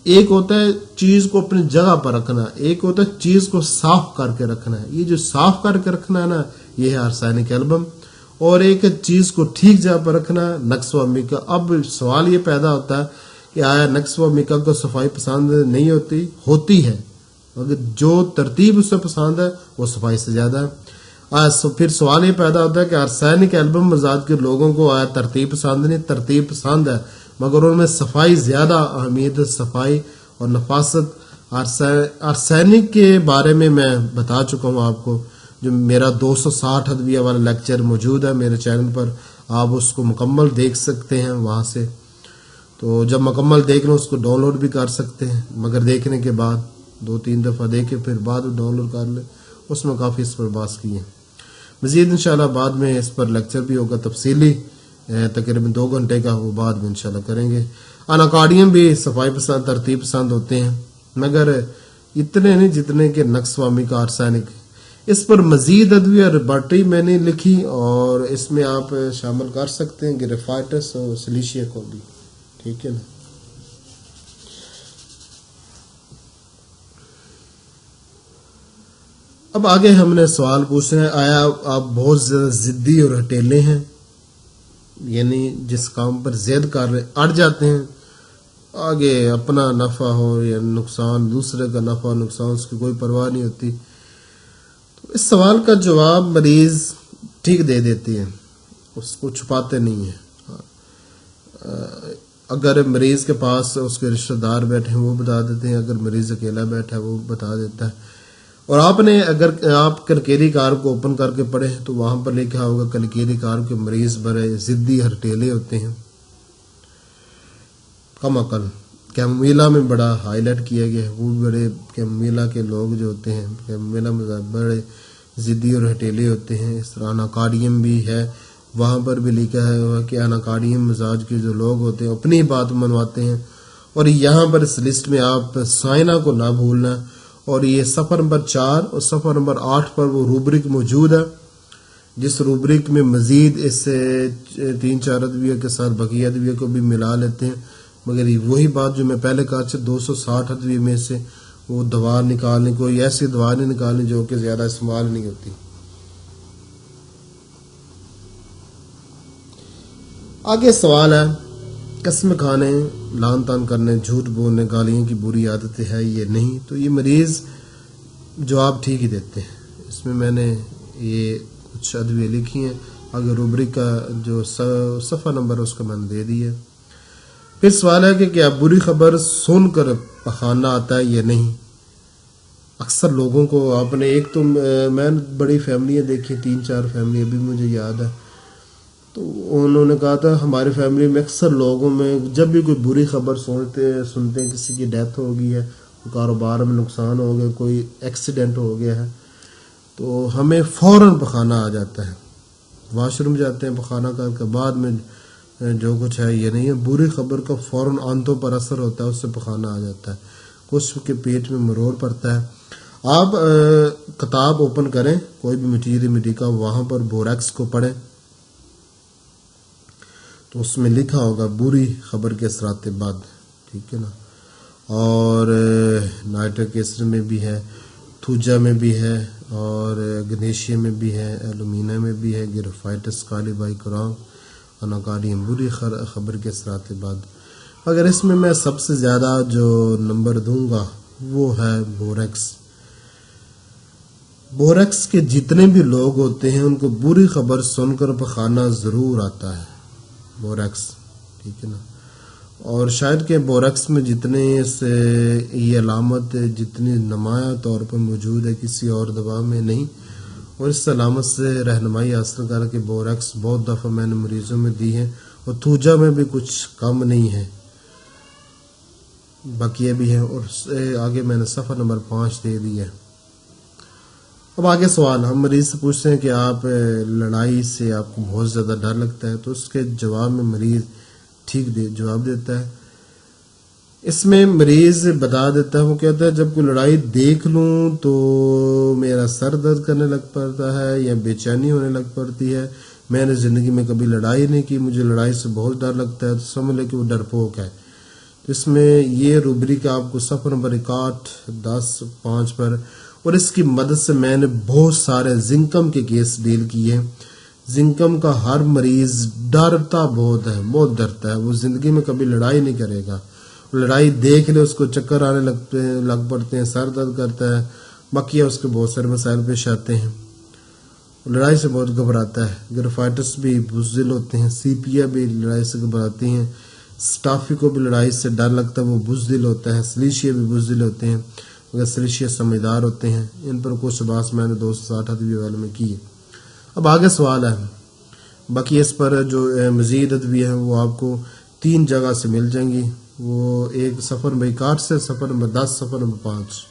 ایک ہوتا ہے چیز کو اپنی جگہ پر رکھنا، ایک ہوتا ہے چیز کو صاف کر کے رکھنا ہے۔ یہ جو صاف کر کے رکھنا ہے نا، یہ ہے آرسینک ایلبم، اور ایک چیز کو ٹھیک جگہ پر رکھنا ہے نقص و امیکا۔ اب سوال یہ پیدا ہوتا ہے کہ آیا نقص و امیکا کو صفائی پسند نہیں ہوتی ہے، مگر جو ترتیب اسے پسند ہے وہ صفائی سے زیادہ ہے۔ پھر سوال یہ پیدا ہوتا ہے کہ آرسینک ایلبم مزاج کے لوگوں کو آیا ترتیب پسند نہیں، ترتیب پسند ہے مگر ان میں صفائی زیادہ اہمیت ہے، صفائی اور نفاست۔ آرسینک کے بارے میں بتا چکا ہوں آپ کو، جو میرا 260 ادویہ والا لیکچر موجود ہے میرے چینل پر، آپ اس کو مکمل دیکھ سکتے ہیں وہاں سے۔ تو جب مکمل دیکھ لیں اس کو ڈاؤن لوڈ بھی کر سکتے ہیں، مگر دیکھنے کے بعد 2-3 دفعہ دیکھیں پھر بعد ڈاؤن لوڈ کر لیں، اس میں کافی اس پر بحث کی ہے۔ مزید انشاءاللہ بعد میں اس پر لیکچر بھی ہوگا تفصیلی، تقریباً 2 گھنٹے کا، وہ بعد میں انشاءاللہ کریں گے۔ اناکارڈیم بھی صفائی پسند ترتیب پسند ہوتے ہیں، مگر اتنے نہیں جتنے کہ نقص و امیکا آرسینک۔ اس پر مزید ادویہ ریپرٹری میں نے لکھی، اور اس میں آپ شامل کر سکتے ہیں گریفائٹس اور سلیشیا کو بھی، ٹھیک ہے نا۔ اب آگے ہم نے سوال پوچھنا ہے، آیا آپ بہت زیادہ ضدی اور ہٹیلے ہیں، یعنی جس کام پر ضد کر رہے اڑ جاتے ہیں، آگے اپنا نفع ہو یا نقصان، دوسرے کا نفع نقصان اس کی کوئی پرواہ نہیں ہوتی؟ تو اس سوال کا جواب مریض ٹھیک دے دیتے ہیں، اس کو چھپاتے نہیں ہیں۔ اگر مریض کے پاس اس کے رشتہ دار بیٹھے ہیں وہ بتا دیتے ہیں، اگر مریض اکیلا بیٹھا ہے وہ بتا دیتا ہے۔ اور آپ نے اگر آپ کلکیری کار کو اوپن کر کے پڑھیں تو وہاں پر لکھا ہوگا کلکیری کار کے مریض بڑے ضدی ہٹیلے ہوتے ہیں، کم عقل۔ کیمومیلا میں بڑا ہائی لائٹ کیا گیا ہے، وہ بڑے کیمومیلا کے لوگ جو ہوتے ہیں کیمومیلا میں بڑے ضدی اور ہٹیلے ہوتے ہیں۔ اس طرح اناکارڈیم بھی ہے، وہاں پر بھی لکھا ہے کہ اناکارڈیم مزاج کے جو لوگ ہوتے ہیں اپنی بات منواتے ہیں۔ اور یہاں پر اس لسٹ میں آپ سائنا کو نہ بھولنا، اور یہ صفحہ نمبر 4 اور صفحہ نمبر 8 پر وہ روبرک موجود ہے، جس روبرک میں مزید اس سے 3-4 ادویہ کے ساتھ بقیہ ادویہ کو بھی ملا لیتے ہیں، مگر یہ وہی بات جو میں پہلے کہا تھا 260 ادویہ میں سے وہ دوا نکالنے، کوئی ایسی دوا نہیں نکالنی جو کہ زیادہ استعمال نہیں ہوتی۔ آگے سوال ہے، قسم کھانے، لان تان کرنے، جھوٹ بولنے، گالیاں کی بری عادتیں ہے یہ نہیں؟ تو یہ مریض جواب ٹھیک ہی دیتے ہیں۔ اس میں میں نے یہ کچھ ادویہ لکھی ہیں، اگر روبرک کا جو صفحہ نمبر اس کا میں نے دے دی ہے۔ پھر سوال ہے کہ کیا بری خبر سن کر پخانہ آتا ہے یا نہیں؟ اکثر لوگوں کو آپ نے ایک تو میں نے بڑی فیملیاں دیکھی 3-4 فیملی ابھی مجھے یاد ہے، تو انہوں نے کہا تھا ہماری فیملی میں اکثر لوگوں میں جب بھی کوئی بری خبر سنتے ہیں کسی کی ڈیتھ ہو گئی ہے، کاروبار میں نقصان ہو گیا، کوئی ایکسیڈنٹ ہو گیا ہے، تو ہمیں فوراً پخانہ آ جاتا ہے، واش روم جاتے ہیں پخانہ کر کے بعد میں جو کچھ ہے یہ نہیں ہے، بری خبر کا فوراً آنتوں پر اثر ہوتا ہے، اس سے پخانہ آ جاتا ہے، کچھ کے پیٹ میں مرور پڑتا ہے۔ آپ کتاب اوپن کریں کوئی بھی میٹیری کا، وہاں پر بوریکس کو پڑھیں تو اس میں لکھا ہوگا بری خبر کے اثرات بعد، ٹھیک ہے نا، اور نائٹرک ایسڈ میں بھی ہے، تھوجا میں بھی ہے، اور گنیشیا میں بھی ہے، ایلومینا میں بھی ہے، گریفائٹس کالی بائی کرام اناکارڈیم بری خبر کے اثرات بعد۔ اگر اس میں سب سے زیادہ جو نمبر دوں گا وہ ہے بوریکس۔ بوریکس کے جتنے بھی لوگ ہوتے ہیں ان کو بری خبر سن کر پخانہ ضرور آتا ہے، بوریکس، ٹھیک ہے نا، اور شاید کہ بوریکس میں جتنے سے یہ علامت جتنی نمایاں طور پر موجود ہے کسی اور دوا میں نہیں، اور اس علامت سے رہنمائی حاصل کر کے بوریکس بہت دفعہ میں نے مریضوں میں دی ہے، اور تھوجا میں بھی کچھ کم نہیں ہے، بقیہ بھی ہے، اور اس سے آگے میں نے صفحہ نمبر 5 دے دی ہے۔ اب آگے سوال ہم مریض سے پوچھتے ہیں کہ آپ لڑائی سے آپ کو بہت زیادہ ڈر لگتا ہے، تو اس کے جواب میں مریض ٹھیک جواب دیتا ہے۔ اس میں مریض بتا دیتا ہے، وہ کہتا ہے جب کوئی لڑائی دیکھ لوں تو میرا سر درد کرنے لگ پڑتا ہے یا بے چینی ہونے لگ پڑتی ہے، میں نے زندگی میں کبھی لڑائی نہیں کی، مجھے لڑائی سے بہت ڈر لگتا ہے، تو سمجھ لے کہ وہ ڈرپوک ہے۔ اس میں یہ روبرک آپ کو صفحہ نمبر 61 10 5 پر، اور اس کی مدد سے میں نے بہت سارے زنکم کے کیس ڈیل کیے ہیں۔ زنکم کا ہر مریض ڈرتا بہت ہے، بہت ڈرتا ہے، وہ زندگی میں کبھی لڑائی نہیں کرے گا، لڑائی دیکھ لے اس کو چکر آنے لگ پڑتے ہیں، سر درد کرتا ہے، باقی اس کے بہت سارے مسائل پیش آتے ہیں، لڑائی سے بہت گھبراتا ہے۔ گریفائٹس بھی بزدل ہوتے ہیں، سیپیا بھی لڑائی سے گھبراتی ہیں، سٹافی کو بھی لڑائی سے ڈر لگتا ہے، وہ بزدل ہوتا ہے، سلیشیا بھی بزدل ہوتے ہیں، مگر سلیشیا سمجھدار ہوتے ہیں۔ ان پر کچھ بات میں نے 260 ادویہ والے میں کی ہے۔ اب آگے سوال ہے، باقی اس پر جو مزید ادویہ ہیں وہ آپ کو 3 جگہ سے مل جائیں گی، وہ ایک صفحہ نمبر 61 سے صفحہ نمبر 10 صفحہ نمبر 5۔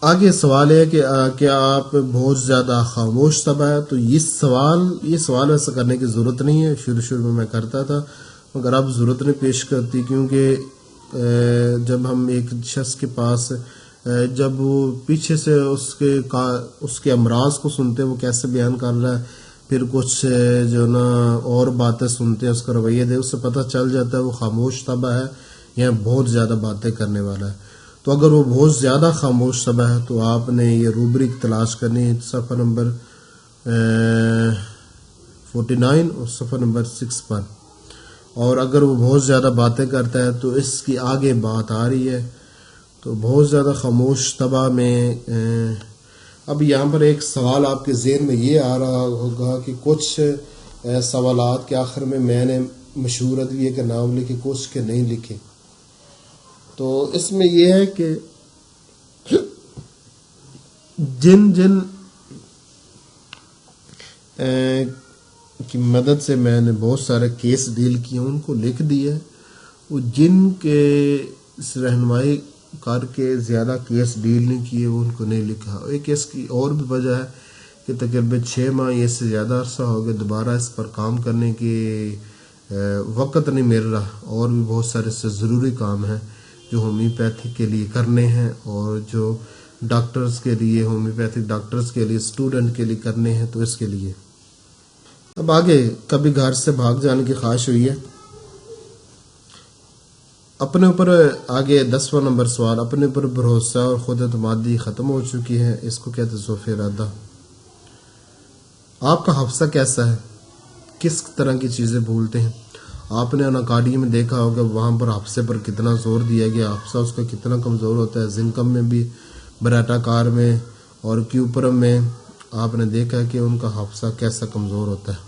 آگے سوال ہے کہ کیا آپ بہت زیادہ خاموش طبع ہے؟ تو یہ سوال ایسا کرنے کی ضرورت نہیں ہے، شروع میں کرتا تھا، مگر اب ضرورت نہیں پیش کرتی، کیونکہ جب ہم ایک شخص کے پاس جب وہ پیچھے سے اس کے امراض کو سنتے ہیں وہ کیسے بیان کر رہا ہے، پھر کچھ جو نا اور باتیں سنتے ہیں، اس کا رویہ دے، اس سے پتہ چل جاتا ہے وہ خاموش طبع ہے یا بہت زیادہ باتیں کرنے والا ہے۔ تو اگر وہ بہت زیادہ خاموش طبع ہے تو آپ نے یہ روبرک تلاش کرنی ہے صفحہ نمبر 49 اور صفحہ نمبر 6 پر، اور اگر وہ بہت زیادہ باتیں کرتا ہے تو اس کی آگے بات آ رہی ہے، تو بہت زیادہ خاموش طبع میں اب یہاں پر ایک سوال آپ کے ذہن میں یہ آ رہا ہوگا کہ کچھ سوالات کے آخر میں نے مشہور ادویہ کے نام لکھے، کچھ کے نہیں لکھے، تو اس میں یہ ہے کہ جن کی مدد سے میں نے بہت سارے کیس ڈیل کیے ان کو لکھ دیا ہے، وہ جن کے رہنمائی کر کے زیادہ کیس ڈیل نہیں کیے وہ ان کو نہیں لکھا۔ ایک اس کی اور بھی وجہ ہے کہ تقریباً 6 ماہ یا سے زیادہ عرصہ ہو گیا دوبارہ اس پر کام کرنے کی وقت نہیں مل رہا، اور بھی بہت سارے سے ضروری کام ہیں جو ہومیوپیتھی کے لیے کرنے ہیں، اور جو ڈاکٹرز کے لیے ہومیوپیتھک ڈاکٹرز کے لیے اسٹوڈنٹ کے لیے کرنے ہیں، تو اس کے لیے اب آگے کبھی گھر سے بھاگ جانے کی خواہش ہوئی ہے؟ اپنے اوپر آگے 10واں نمبر سوال، اپنے اوپر بھروسہ اور خود اعتمادی ختم ہو چکی ہے، اس کو کہتے ہیں ضعف ارادہ۔ آپ کا حافظہ کیسا ہے؟ کس طرح کی چیزیں بھولتے ہیں؟ آپ نے اناکارڈی میں دیکھا ہوگا وہاں پر حافظے پر کتنا زور دیا گیا، حافظہ اس کا کتنا کمزور ہوتا ہے، زنکم میں بھی، براٹا کار میں اور کیوپرم میں آپ نے دیکھا کہ ان کا حافظہ کیسا کمزور ہوتا ہے۔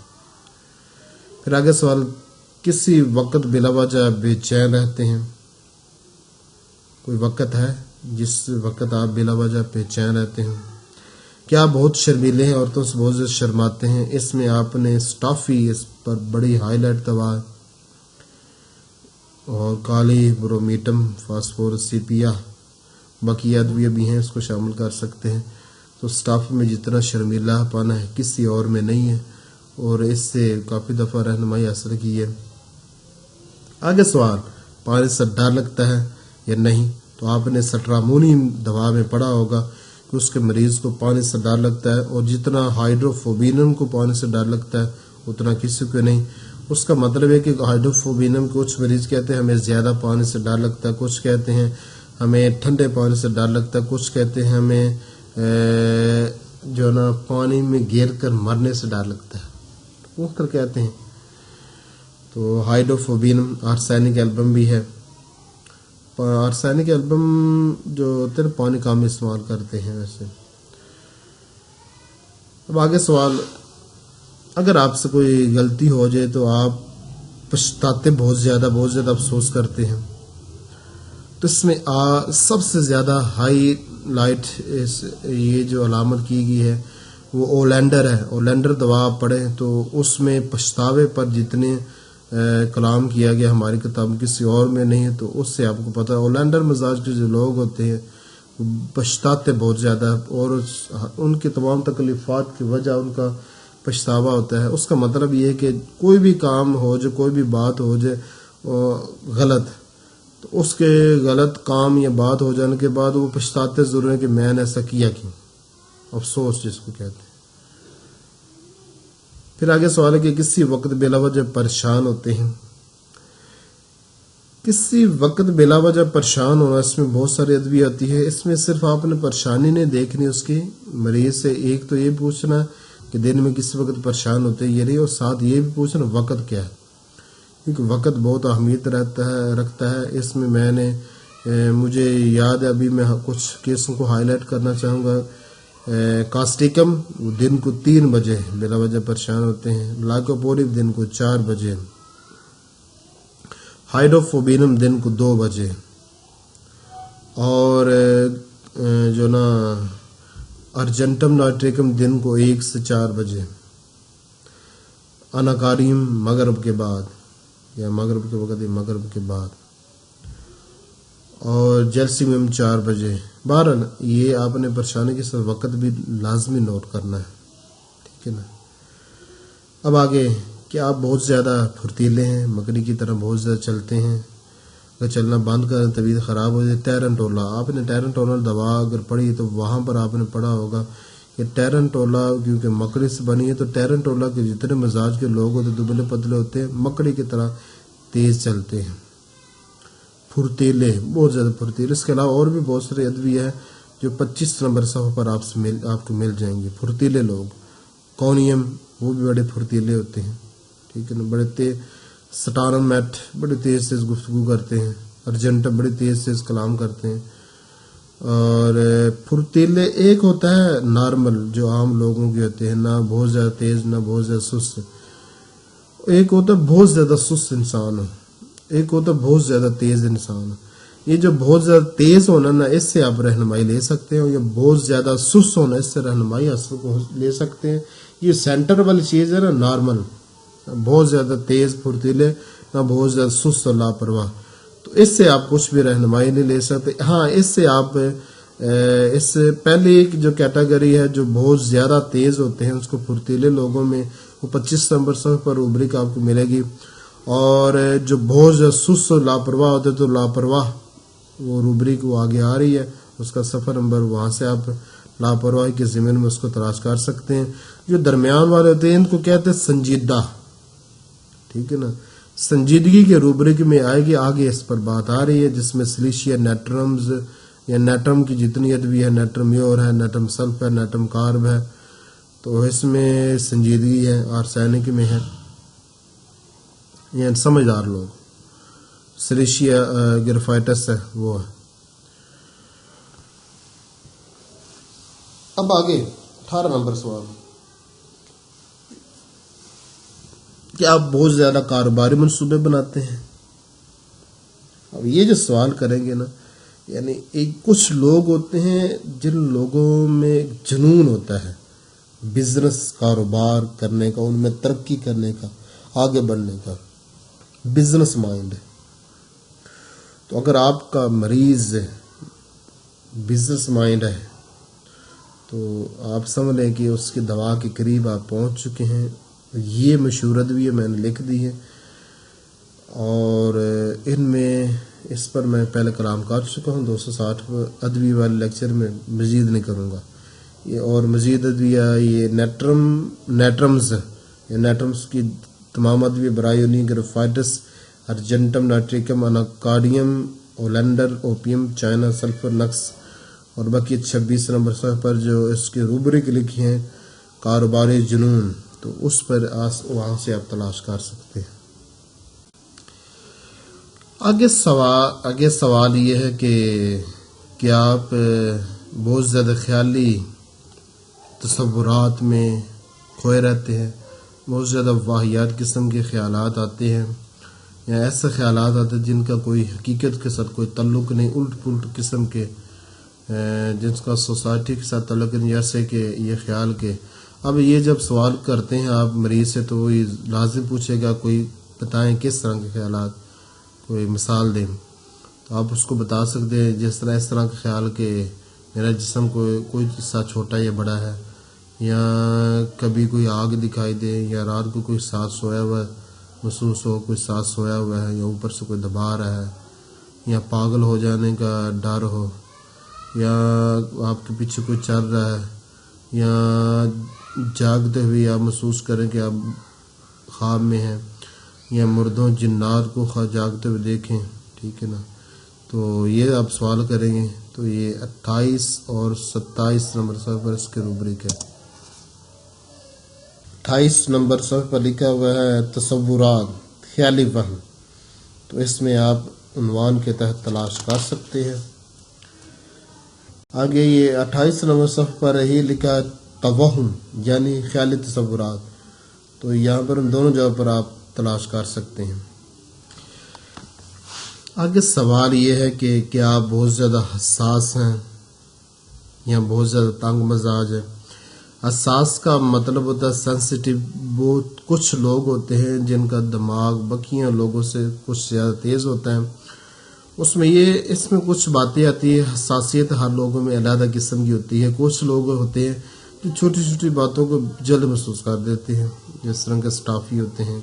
پھر آگے سوال، کسی وقت بلا وجہ بے چین رہتے ہیں؟ کوئی وقت ہے جس وقت آپ بلا وجہ بے چین رہتے ہیں؟ کیا آپ بہت شرمیلے ہیں، عورتوں سے بہت زیادہ شرماتے ہیں؟ اس میں آپ نے سٹافی اس پر بڑی ہائی لائٹ دبا اور کالی برومیٹم فاسفورس سیپیا بقیہ ادویہ بھی ہیں، اس کو شامل کر سکتے ہیں۔ تو سٹافی میں جتنا شرمیلا پانا ہے کسی اور میں نہیں ہے، اور اس سے کافی دفعہ رہنمائی حاصل کی ہے۔ آگے سوال، پانی سے ڈر لگتا ہے یا نہیں؟ تو آپ نے سٹرامونی دوا میں پڑھا ہوگا کہ اس کے مریض کو پانی سے ڈر لگتا ہے، اور جتنا ہائیڈروفوبینم کو پانی سے ڈر لگتا ہے اتنا کسی کو نہیں۔ اس کا مطلب ہے کہ ہائیڈروفوبینم کچھ مریض کہتے ہیں ہمیں زیادہ پانی سے ڈر لگتا ہے، کچھ کہتے ہیں ہمیں ٹھنڈے پانی سے ڈر لگتا ہے، کچھ کہتے ہیں ہمیں جو نا پانی میں گر کر مرنے سے ڈر لگتا ہے، مختلف کہتے ہیں۔ تو ہائیڈروفوبینم آرسینک ایلبم بھی ہے۔ آرسینک ایلبم جو ہوتے ہیں پانی کام استعمال کرتے ہیں ویسے۔ اب آگے سوال، اگر آپ سے کوئی غلطی ہو جائے تو آپ پچھتاتے بہت زیادہ افسوس کرتے ہیں، تو اس میں سب سے زیادہ ہائی لائٹ یہ جو علامت کی گئی ہے وہ اولینڈر ہے۔ اولینڈر دوا آپ پڑھیں تو اس میں پچھتاوے پر جتنے کلام کیا گیا ہماری کتاب کسی اور میں نہیں ہے، تو اس سے آپ کو پتہ ہے اولینڈر مزاج کے جو لوگ ہوتے ہیں وہ پچھتاتے بہت زیادہ، اور ان کی تمام تکلیفات کی وجہ ان کا پچھتاوا ہوتا ہے۔ اس کا مطلب یہ ہے کہ کوئی بھی کام ہو جائے، کوئی بھی بات ہو جائے غلط، تو اس کے غلط کام یا بات ہو جانے کے بعد وہ پچھتاتے ضرور ہیں کہ میں نے ایسا کیا کیوں، افسوس جس کو کہتے ہیں۔ پھر آگے سوال ہے کہ کسی وقت بلا وجہ پریشان ہوتے ہیں۔ کسی وقت بلا وجہ پریشان ہونا، اس میں بہت ساری ادویہ آتی ہے، اس میں صرف آپ نے پریشانی نہیں دیکھنی اس کی مریض سے، ایک تو یہ پوچھنا کہ دن میں کس وقت پریشان ہوتے ہیں یہ نہیں، اور ساتھ یہ بھی پوچھنا وقت کیا ہے، کیونکہ وقت بہت اہمیت رکھتا ہے اس میں مجھے یاد ہے، ابھی میں کچھ کیسوں کو ہائی لائٹ کرنا چاہوں گا۔ کاسٹیکم دن کو 3 بجے بلا وجہ پریشان ہوتے ہیں، لاکوپوریم دن کو 4 بجے، ہائیڈروفوبینم دن کو 2 بجے، اور جو نا ارجنٹم نائٹریکم دن کو 1 سے 4 بجے، اناکاریم مغرب کے بعد یا مغرب کے وقت یا مغرب کے بعد، اور جیلسیمیم 4 بجے۔ بہرحال یہ آپ نے پریشانی کے ساتھ وقت بھی لازمی نوٹ کرنا ہے، ٹھیک ہے نا۔ اب آگے، کیا آپ بہت زیادہ پھرتیلے ہیں، مکڑی کی طرح بہت زیادہ چلتے ہیں؟ اگر چلنا بند کریں طبیعت خراب ہو جائے۔ ٹیرنٹولا، آپ نے ٹیرنٹولا دوا اگر پڑھی تو وہاں پر آپ نے پڑھا ہوگا کہ ٹیرنٹولا کیونکہ مکڑی سے بنی ہے، تو ٹیرنٹولا کے جتنے مزاج کے لوگ ہوتے ہیں دبلے پتلے ہوتے ہیں، مکڑی کی طرح تیز چلتے ہیں، پھرتیلے، بہت زیادہ پھرتیلے۔ اس کے علاوہ اور بھی بہت سارے ادویہ ہیں جو 25 نمبر صفحہ پر آپ کو مل جائیں گے۔ پھرتیلے لوگ، کونیم، وہ بھی بڑے پھرتیلے ہوتے ہیں، ٹھیک ہے نا، بڑے تیز۔ سٹارمیٹ بڑے تیز گفتگو کرتے ہیں، ارجنٹم بڑے تیز کلام کرتے ہیں۔ اور پھرتیلے ایک ہوتا ہے نارمل جو عام لوگوں کے ہوتے ہیں، نہ بہت زیادہ تیز نہ بہت زیادہ سست، ایک ہوتا ہے بہت زیادہ سست انسان، ایک ہوتا ہے بہت زیادہ تیز انسان۔ یہ جو بہت زیادہ تیز ہونا نا، اس سے آپ رہنمائی لے سکتے ہیں، یا بہت زیادہ سست ہونا، اس سے رہنمائی لے سکتے ہیں۔ یہ سینٹر والی چیز ہے نا، نارمل، بہت زیادہ تیز پھرتیلے نہ بہت زیادہ سست اور لاپرواہ، تو اس سے آپ کچھ بھی رہنمائی نہیں لے سکتے۔ ہاں، اس سے آپ اس سے پہلے ایک جو کیٹیگری ہے جو بہت زیادہ تیز ہوتے ہیں، اس کو پھرتیلے لوگوں میں وہ 25 نمبر صفحے پر روبرک آپ کو ملے گی، اور جو بہت زیادہ سست اور لاپرواہ ہوتے تو لاپرواہ وہ روبرک وہ آگے آ رہی ہے، اس کا صفحہ نمبر، وہاں سے آپ لاپرواہی کے ضمن میں اس کو تلاش کر سکتے ہیں۔ جو درمیان والے ہوتے ہیں ان کو کہتے ہیں سنجیدہ، ٹھیک ہے نا۔ سنجیدگی کے روبرک میں آئے گی، آگے اس پر بات آ رہی ہے، جس میں سلیشیا نیٹرمز یا نیٹرم کی جتنی ادویہ ہے، نیٹرم میور ہے، نیٹرم سلف ہے، نیٹرم کارب ہے، تو اس میں سنجیدگی ہے، آرسینک میں ہے، یعنی سمجھدار لوگ۔ سلیشیا گرفائٹس ہے وہ ہے۔ اب آگے 18 نمبر سوال، کیا آپ بہت زیادہ کاروباری منصوبے بناتے ہیں؟ اب یہ جو سوال کریں گے نا، یعنی کچھ لوگ ہوتے ہیں جن لوگوں میں جنون ہوتا ہے بزنس کاروبار کرنے کا، ان میں ترقی کرنے کا، آگے بڑھنے کا، بزنس مائنڈ ہے. تو اگر آپ کا مریض بزنس مائنڈ ہے تو آپ سمجھ لیں کہ اس کی دوا کے قریب آپ پہنچ چکے ہیں. یہ مشورت بھی ہے، میں نے لکھ دی ہے، اور ان میں اس پر میں پہلے کلام کر چکا ہوں 260 ادویہ والے لیکچر میں، مزید نہیں کروں گا. یہ اور مزید ادویہ یہ نیٹرمز کی تمام ادویہ برایونی گریفائٹس ارجنٹم نائٹریکم اناکارڈیم اولینڈر اوپیم چائنا سلفر نکس اور باقی 26 نمبر صفحے پر جو اس کی روبرک لکھی ہیں کاروباری جنون، تو اس پر وہاں سے آپ تلاش کر سکتے ہیں. آگے سوال یہ ہے کہ کیا آپ بہت زیادہ خیالی تصورات میں کھوئے رہتے ہیں، بہت زیادہ واہیات قسم کے خیالات آتے ہیں، یا ایسے خیالات آتے ہیں جن کا کوئی حقیقت کے ساتھ کوئی تعلق نہیں، الٹ پلٹ قسم کے جس کا سوسائٹی کے ساتھ تعلق نہیں، جیسے کہ یہ خیال کے اب یہ جب سوال کرتے ہیں آپ مریض سے تو وہ لازم پوچھے گا کوئی بتائیں کس طرح کے خیالات، کوئی مثال دیں. تو آپ اس کو بتا سکتے ہیں جس طرح اس طرح کا خیال کہ میرا جسم کوئی حصہ چھوٹا یا بڑا ہے، یا کبھی کوئی آگ دکھائی دے، یا رات کو کوئی ساتھ سویا ہوا ہے محسوس ہو، کوئی ساتھ سویا ہوا ہے، یا اوپر سے کوئی دبا رہا ہے، یا پاگل ہو جانے کا ڈر ہو، یا آپ کے پیچھے کوئی چل رہا ہے، یا جاگتے ہوئے آپ محسوس کریں کہ آپ خواب میں ہیں، یا مردوں جنات کو جاگتے ہوئے دیکھیں. ٹھیک ہے نا؟ تو یہ آپ سوال کریں گے تو یہ 28 اور 27 نمبر صفحے پر اس کے روبرک ہے. 28 نمبر صفحے پر لکھا ہوا ہے تصورات خیالی وہم، تو اس میں آپ عنوان کے تحت تلاش کر سکتے ہیں. آگے یہ 28 نمبر صفحے پر ہی لکھا ہے توہم یعنی خیالی تصورات، تو یہاں پر ان دونوں جگہ پر آپ تلاش کر سکتے ہیں. آگے سوال یہ ہے کہ کیا آپ بہت زیادہ حساس ہیں یا بہت زیادہ تنگ مزاج ہے. حساس کا مطلب ہوتا ہے سینسیٹیو. بہت کچھ لوگ ہوتے ہیں جن کا دماغ بقیہ لوگوں سے کچھ زیادہ تیز ہوتا ہے. اس میں کچھ باتیں آتی ہے. حساسیت ہر لوگوں میں علیحدہ قسم کی ہوتی ہے. کچھ لوگ ہوتے ہیں جو چھوٹی چھوٹی باتوں کو جلد محسوس کر دیتے ہیں، جس طرح کے اسٹافی ہوتے ہیں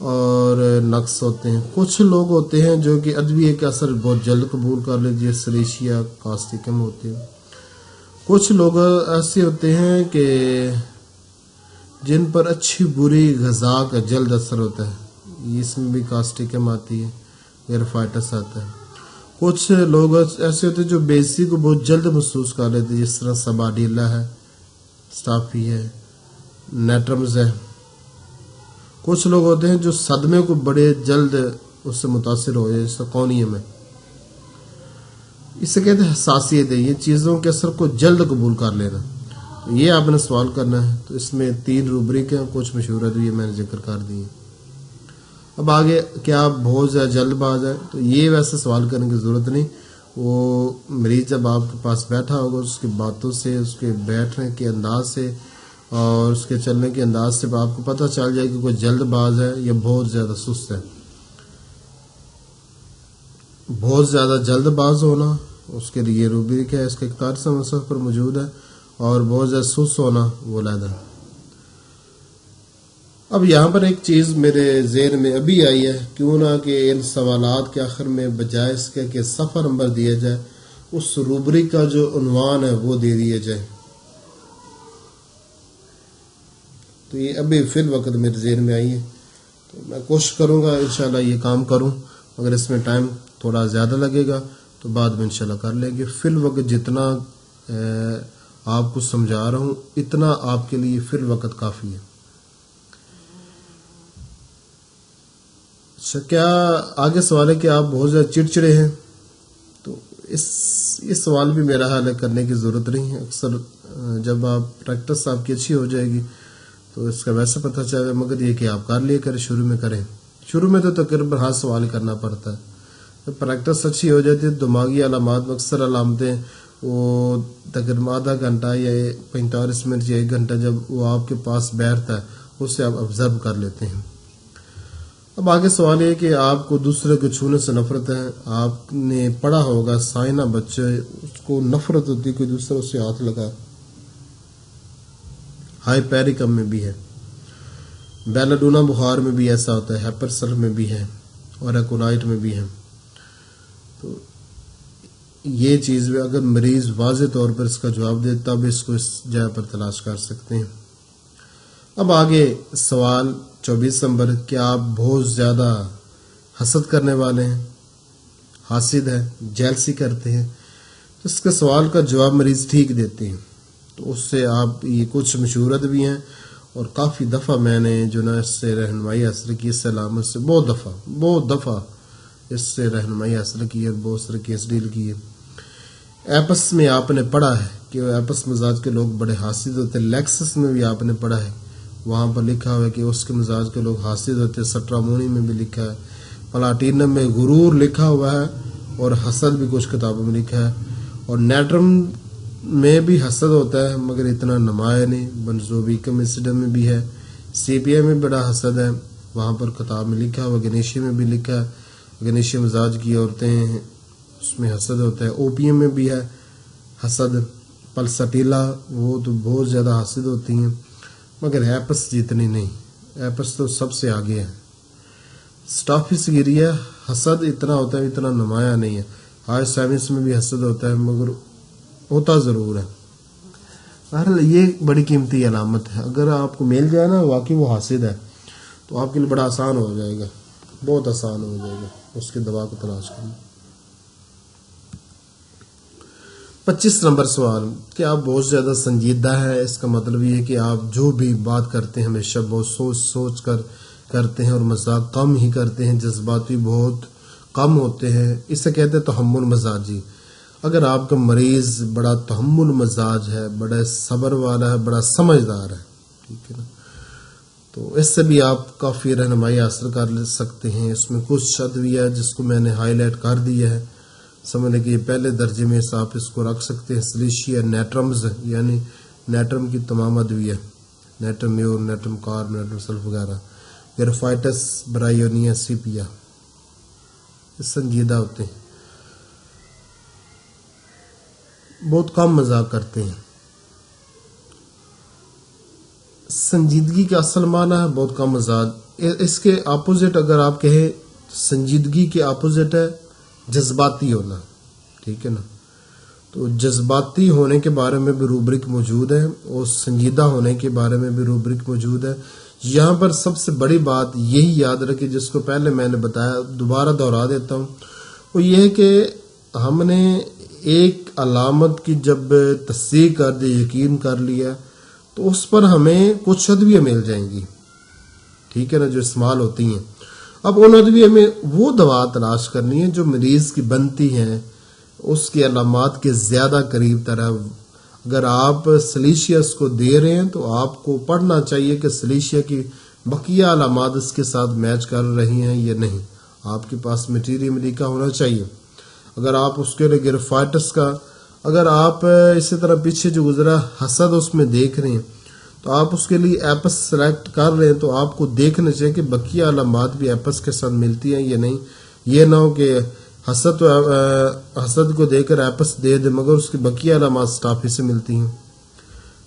اور نقص ہوتے ہیں. کچھ لوگ ہوتے ہیں جو کہ ادویہ کا اثر بہت جلد قبول کر لیتے ہیں، سلیشیا کاسٹیکم ہوتے ہیں. کچھ لوگ ایسے ہوتے ہیں کہ جن پر اچھی بری غذا کا جلد اثر ہوتا ہے، اس میں بھی کاسٹیکم آتی ہے، گریفائٹس آتا ہے. کچھ لوگ ایسے ہوتے ہیں جو بیسی کو بہت جلد محسوس کر لیتے ہیں، جس طرح سباڈیلا ہے، اسٹافی ہے، نیٹرمز ہے. کچھ لوگ ہوتے ہیں جو صدمے کو بڑے جلد اس سے متاثر ہو جائے، سکونیم ہے. اسے کہتے ہیں حساسیت ہے، یہ چیزوں کے اثر کو جلد قبول کر لینا. یہ آپ نے سوال کرنا ہے. تو اس میں 3 روبرک ہیں، کچھ مشہور ادویہ میں نے ذکر کر دی ہیں. اب آگے کیا آپ بہت زیادہ جلد باز ہے، تو یہ ویسے سوال کرنے کی ضرورت نہیں. وہ مریض جب آپ کے پاس بیٹھا ہوگا اس کی باتوں سے، اس کے بیٹھنے کے انداز سے اور اس کے چلنے کے انداز سے آپ کو پتہ چل جائے کہ کوئی جلد باز ہے یا بہت زیادہ سست ہے. بہت زیادہ جلد باز ہونا اس کے لیے روبرک ہے، اس کے 41 صفحے پر موجود ہے، اور بہت زیادہ سست ہونا وہ علیحدہ. اب یہاں پر ایک چیز میرے ذہن میں ابھی آئی ہے، کیوں نہ کہ ان سوالات کے آخر میں بجائے اس کے کہ صفحہ نمبر دیا جائے، اس روبرک کا جو عنوان ہے وہ دے دیا جائے. تو یہ ابھی فی الوقت میرے ذہن میں آئی ہے، تو میں کوشش کروں گا انشاءاللہ یہ کام کروں. اگر اس میں ٹائم تھوڑا زیادہ لگے گا تو بعد میں انشاءاللہ کر لیں گے. فی الوقت جتنا آپ کو سمجھا رہا ہوں اتنا آپ کے لیے فی الوقت کافی ہے. اچھا، کیا آگے سوال ہے کہ آپ بہت زیادہ چڑچڑے ہیں؟ تو اس سوال بھی میرا حل کرنے کی ضرورت نہیں ہے. اکثر جب آپ پریکٹس آپ کی اچھی ہو جائے گی تو اس کا ویسے پتہ چلے گا، مگر یہ کہ آپ کر لیا کریں، شروع میں کریں. شروع میں تو تقریباً ہر سوال کرنا پڑتا ہے، پریکٹس اچھی ہو جاتی ہے دماغی علامات اکثر علامتیں وہ تقریباً آدھا گھنٹہ یا 45 منٹ یا 1 گھنٹہ جب وہ آپ کے پاس بیٹھتا ہے اس سے آپ آبزرو کر لیتے ہیں. اب آگے سوال یہ کہ آپ کو دوسرے کو چھونے سے نفرت ہے. آپ نے پڑھا ہوگا سائنہ بچے اس کو نفرت ہوتی ہے کوئی دوسرا اس سے ہاتھ لگا. ہائپیریکم میں بھی ہے, بیلاڈونا بخار میں بھی ایسا ہوتا ہے, ہیپرسل میں بھی ہے اور ایکولائٹ میں بھی ہے. تو یہ چیز بھی اگر مریض واضح طور پر اس کا جواب دے تب اس کو اس جگہ پر تلاش کر سکتے ہیں. اب آگے سوال 24 نمبر, کیا آپ بہت زیادہ حسد کرنے والے ہیں, حاسد ہیں, جیلسی کرتے ہیں؟ تو اس کے سوال کا جواب مریض ٹھیک دیتے ہیں. تو اس سے آپ یہ کچھ مشورت بھی ہیں اور کافی دفعہ میں نے جو نا اس سے رہنمائی حاصل کی, اس علامت سے بہت دفعہ اس سے رہنمائی حاصل کی ہے, بہت سارے کیس ڈیل کیے. ایپس میں آپ نے پڑھا ہے کہ ایپس مزاج کے لوگ بڑے حاسد ہوتے ہیں. لیکسس میں بھی آپ نے پڑھا ہے, وہاں پر لکھا ہوا ہے کہ اس کے مزاج کے لوگ حاسد ہوتے ہیں. سٹرامونی میں بھی لکھا ہے, پلاٹینم میں غرور لکھا ہوا ہے اور حسد بھی کچھ کتابوں میں لکھا ہے. اور نیٹرم میں بھی حسد ہوتا ہے مگر اتنا نمایاں نہیں. بنزوبیکم ایسیڈم میں بھی ہے, سی پی اے میں بڑا حسد ہے, وہاں پر کتاب میں لکھا ہوا. گنیشیا میں بھی لکھا ہے, گنیشیا مزاج کی عورتیں ہیں اس میں حسد ہوتا ہے. اوپیم میں بھی ہے حسد. پلسٹیلا وہ تو بہت زیادہ حسد ہوتی ہیں مگر ایپس جتنی نہیں. ایپس تو سب سے آگے ہے. سٹافس گیریا حسد اتنا ہوتا ہے, اتنا نمایاں نہیں ہے. ہائی سائنس میں بھی حسد ہوتا ہے مگر ہوتا ضرور ہے. بہرحال یہ بڑی قیمتی علامت ہے. اگر آپ کو مل جائے نا واقعی وہ حاسد ہے تو آپ کے لیے بڑا آسان ہو جائے گا, بہت آسان ہو جائے گا اس کی دوا کو تلاش کرنا. 25 نمبر سوال, کہ آپ بہت زیادہ سنجیدہ ہیں. اس کا مطلب یہ ہے کہ آپ جو بھی بات کرتے ہیں ہمیشہ بہت سوچ کر کرتے ہیں اور مذاق کم ہی کرتے ہیں, جذباتی بہت کم ہوتے ہیں. اسے کہتے ہیں تحمل مزاجی. اگر آپ کا مریض بڑا تحمل مزاج ہے, بڑا صبر والا ہے, بڑا سمجھدار ہے, ٹھیک ہے نا, تو اس سے بھی آپ کافی رہنمائی حاصل کر سکتے ہیں. اس میں کچھ ادویہ جس کو میں نے ہائی لائٹ کر دیا ہے, سمجھنے کہ یہ پہلے درجے میں آپ اس کو رکھ سکتے ہیں. سلیشیا نیٹرمز یعنی نیٹرم کی تمام ادویہ, نیٹرم میور, نیٹرم کار, نیٹرم سلف وغیرہ. گریفائٹس برائیونیا سیپیا سنجیدہ ہوتے ہیں, بہت کم مذاق کرتے ہیں. سنجیدگی کا اصل معنی ہے بہت کم مزاج. اس کے اپوزٹ اگر آپ کہیں سنجیدگی کے اپوزٹ ہے جذباتی ہونا, ٹھیک ہے نا. تو جذباتی ہونے کے بارے میں بھی روبرک موجود ہے اور سنجیدہ ہونے کے بارے میں بھی روبرک موجود ہے. یہاں پر سب سے بڑی بات یہی یاد رکھے جس کو پہلے میں نے بتایا, دوبارہ دہرا دیتا ہوں, وہ یہ ہے کہ ہم نے ایک علامت کی جب تصدیق کر دی, یقین کر لیا, تو اس پر ہمیں کچھ ادویہ مل جائیں گی, ٹھیک ہے نا, جو استعمال ہوتی ہیں. اب ان ادویہ میں وہ دوا تلاش کرنی ہے جو مریض کی بنتی ہیں, اس کی علامات کے زیادہ قریب طرح. اگر آپ سلیشیا کو دے رہے ہیں تو آپ کو پڑھنا چاہیے کہ سلیشیا کی بقیہ علامات اس کے ساتھ میچ کر رہی ہیں یا نہیں. آپ کے پاس میٹیریم لکھا ہونا چاہیے. اگر آپ اس کے لیے گریفائٹس کا, اگر آپ اسی طرح پیچھے جو گزرا حسد اس میں دیکھ رہے ہیں تو آپ اس کے لیے ایپس سلیکٹ کر رہے ہیں, تو آپ کو دیکھنا چاہیے کہ بقیہ علامات بھی ایپس کے ساتھ ملتی ہیں یا نہیں. یہ نہ ہو کہ حسد کو دے کر ایپس دے دے مگر اس کی بقیہ علامات سٹافی سے ملتی ہیں,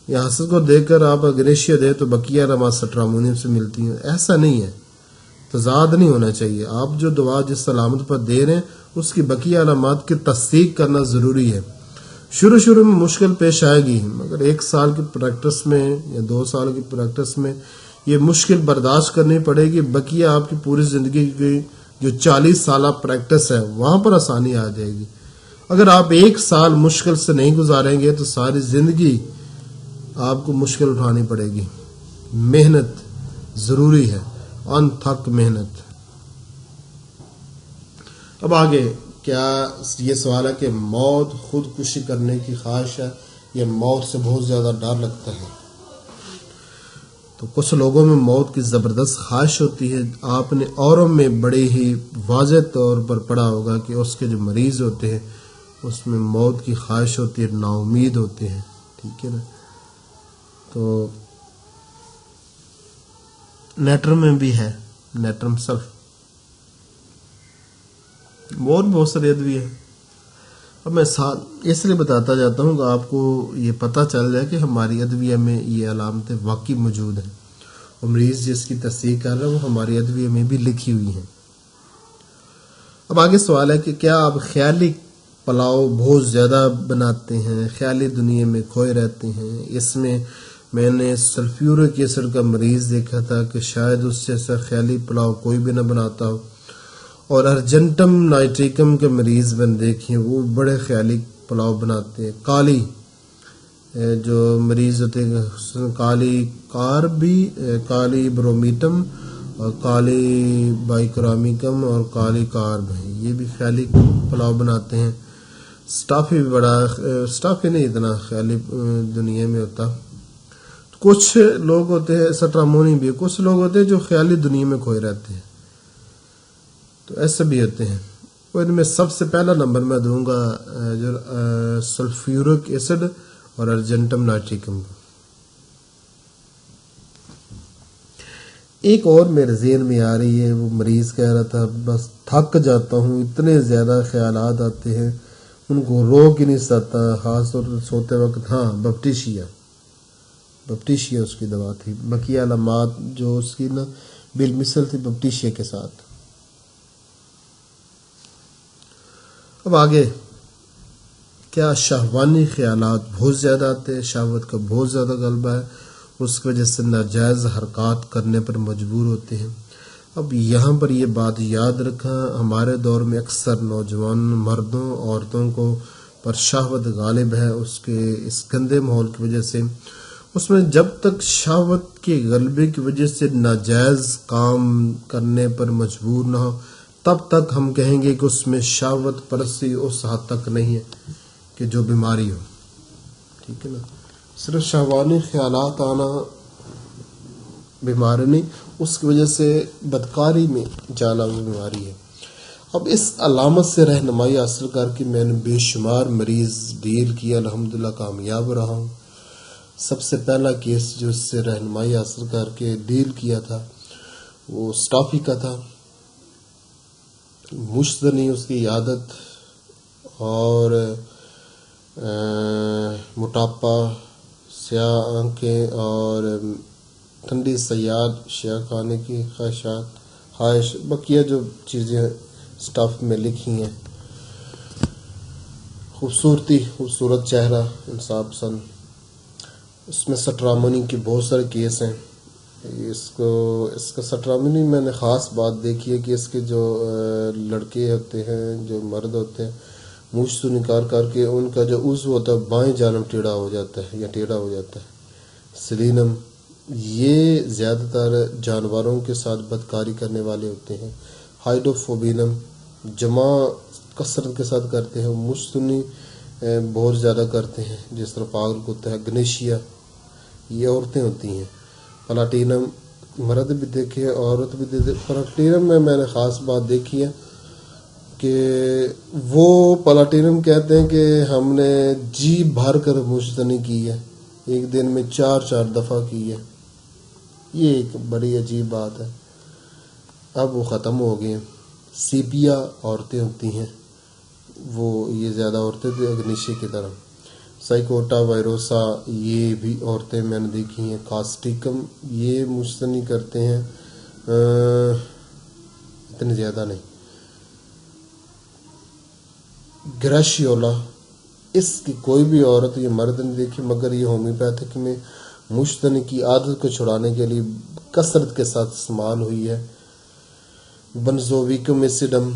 یا حسد کو دے کر آپ گنیشیا دے تو بقیہ علامات سٹرامونیم سے ملتی ہیں. ایسا نہیں ہے, تضاد نہیں ہونا چاہیے. آپ جو دوا جس علامت پر دے رہے ہیں اس کی بقیہ علامات کی تصدیق کرنا ضروری ہے. شروع میں مشکل پیش آئے گی مگر 1 سال کی پریکٹس میں یا 2 سال کی پریکٹس میں یہ مشکل برداشت کرنی پڑے گی. بقیہ آپ کی پوری زندگی کی جو 40 سالہ پریکٹس ہے وہاں پر آسانی آ جائے گی. اگر آپ 1 سال مشکل سے نہیں گزاریں گے تو ساری زندگی آپ کو مشکل اٹھانی پڑے گی. محنت ضروری ہے, انتھک محنت. اب آگے کیا یہ سوال ہے کہ موت خودکشی کرنے کی خواہش ہے یا موت سے بہت زیادہ ڈر لگتا ہے؟ تو کچھ لوگوں میں موت کی زبردست خواہش ہوتی ہے. آپ نے اوروں میں بڑے ہی واضح طور پر پڑھا ہوگا کہ اس کے جو مریض ہوتے ہیں اس میں موت کی خواہش ہوتی ہے, نا امید ہوتے ہیں. ٹھیک ہے نا. تو نیٹرم میں بھی ہے, نیٹرم سلف, بہت سارے ادویے ہیں. اب میں اس لیے بتاتا جاتا ہوں کہ آپ کو یہ پتہ چل جائے کہ ہماری ادویہ میں یہ علامتیں واقعی موجود ہیں, اور مریض جس کی تصدیق کر رہا ہے وہ ہماری ادویہ میں بھی لکھی ہوئی ہیں. اب آگے سوال ہے کہ کیا آپ خیالی پلاؤ بہت زیادہ بناتے ہیں, خیالی دنیا میں کھوئے رہتے ہیں؟ اس میں نے سلفیورک ایسڈ کا مریض دیکھا تھا کہ شاید اس سے ایسا خیالی پلاؤ کوئی بھی نہ بناتا ہو, اور ارجنٹم نائٹریکم کے مریض میں دیکھیں وہ بڑے خیالی پلاؤ بناتے ہیں. کالی جو مریض ہوتے ہیں, کالی برومیٹم اور کالی بائیکرامیکم اور کالی کارب ہیں, یہ بھی خیالی پلاؤ بناتے ہیں. اسٹافی بھی بڑا, اسٹافی نہیں اتنا خیالی دنیا میں ہوتا. کچھ لوگ ہوتے ہیں, سٹرامونی بھی, کچھ لوگ ہوتے ہیں جو خیالی دنیا میں کھوئے رہتے ہیں, تو ایسے بھی ہوتے ہیں. وہ ان میں سب سے پہلا نمبر میں دوں گا جو سلفیورک ایسڈ اور ارجنٹم نائٹریکم. ایک اور میرے ذہن میں آ رہی ہے, وہ مریض کہہ رہا تھا بس تھک جاتا ہوں, اتنے زیادہ خیالات آتے ہیں, ان کو روک ہی نہیں سکتا, خاص طور پر سوتے وقت. ہاں, بپٹیشیا اس کی دوا تھی. بقیہ علامات جو اس کی نا بالمثل تھی بپٹیشیا کے ساتھ. اب آگے, کیا شہوانی خیالات بہت زیادہ آتے ہیں, شہوت کا بہت زیادہ غلبہ ہے, اس کی وجہ سے ناجائز حرکات کرنے پر مجبور ہوتے ہیں. اب یہاں پر یہ بات یاد رکھا, ہمارے دور میں اکثر نوجوان مردوں عورتوں کو پر شہوت غالب ہے, اس گندے ماحول کی وجہ سے. اس میں جب تک شہوت کے غلبے کی وجہ سے ناجائز کام کرنے پر مجبور نہ ہو تب تک ہم کہیں گے کہ اس میں شہوت پرستی اس حد تک نہیں ہے کہ جو بیماری ہو. ٹھیک ہے نا. صرف شہوانی خیالات آنا بیماری نہیں, اس کی وجہ سے بدکاری میں جانا وہ بیماری ہے. اب اس علامت سے رہنمائی حاصل کر کے میں نے بے شمار مریض ڈیل کیا, الحمدللہ کامیاب رہا ہوں. سب سے پہلا کیس جو اس سے رہنمائی حاصل کر کے ڈیل کیا تھا وہ اسٹافی کا تھا. مشتنی اس کی عادت اور موٹاپا, سیاہ آنکھیں اور ٹھنڈی سیاد شیاہ کھانے کی خواہش, بقیہ جو چیزیں اسٹاف میں لکھی ہیں. خوبصورت چہرہ, انصاف پسند. اس میں سٹرامونی کے بہت سارے کیس ہیں. اس کا سٹرامونی میں نے خاص بات دیکھی ہے کہ اس کے جو لڑکے ہوتے ہیں, جو مرد ہوتے ہیں, مونچھ تو نکال کر کے ان کا جو عضو ہوتا ہے بائیں جانب ٹیڑھا ہو جاتا ہے یا ٹیڑھا ہو جاتا ہے. سیلینم, یہ زیادہ تر جانوروں کے ساتھ بدکاری کرنے والے ہوتے ہیں. ہائیڈوفوبینم, جمع کثرت کے ساتھ کرتے ہیں. مشتنی بہت زیادہ کرتے ہیں, جس طرح پاگل کتا ہے. گنیشیا, یہ عورتیں ہوتی ہیں. پلاٹینم, مرد بھی دیکھے عورت بھی دیکھے. پلاٹینم میں نے خاص بات دیکھی ہے کہ وہ پلاٹینم کہتے ہیں کہ ہم نے جی بھر کر مشتنی کی ہے, ایک دن میں 4 دفعہ کی ہے. یہ ایک بڑی عجیب بات ہے. اب وہ ختم ہو گئے. سیپیا عورتیں ہوتی ہیں, وہ یہ زیادہ عورتیں تھیں اگنیشی کی طرح. سائیکوٹا وائروسا, یہ بھی عورتیں میں نے دیکھی ہیں. کاسٹیکم, یہ مشتنی کرتے ہیں, اتنے زیادہ نہیں. گریشیولا, اس کی کوئی بھی عورت یا مرد نہیں دیکھی, مگر یہ ہومیوپیتھک میں مشتنی کی عادت کو چھڑانے کے لیے کثرت کے ساتھ استعمال ہوئی ہے. بنزویکم ایسیڈم,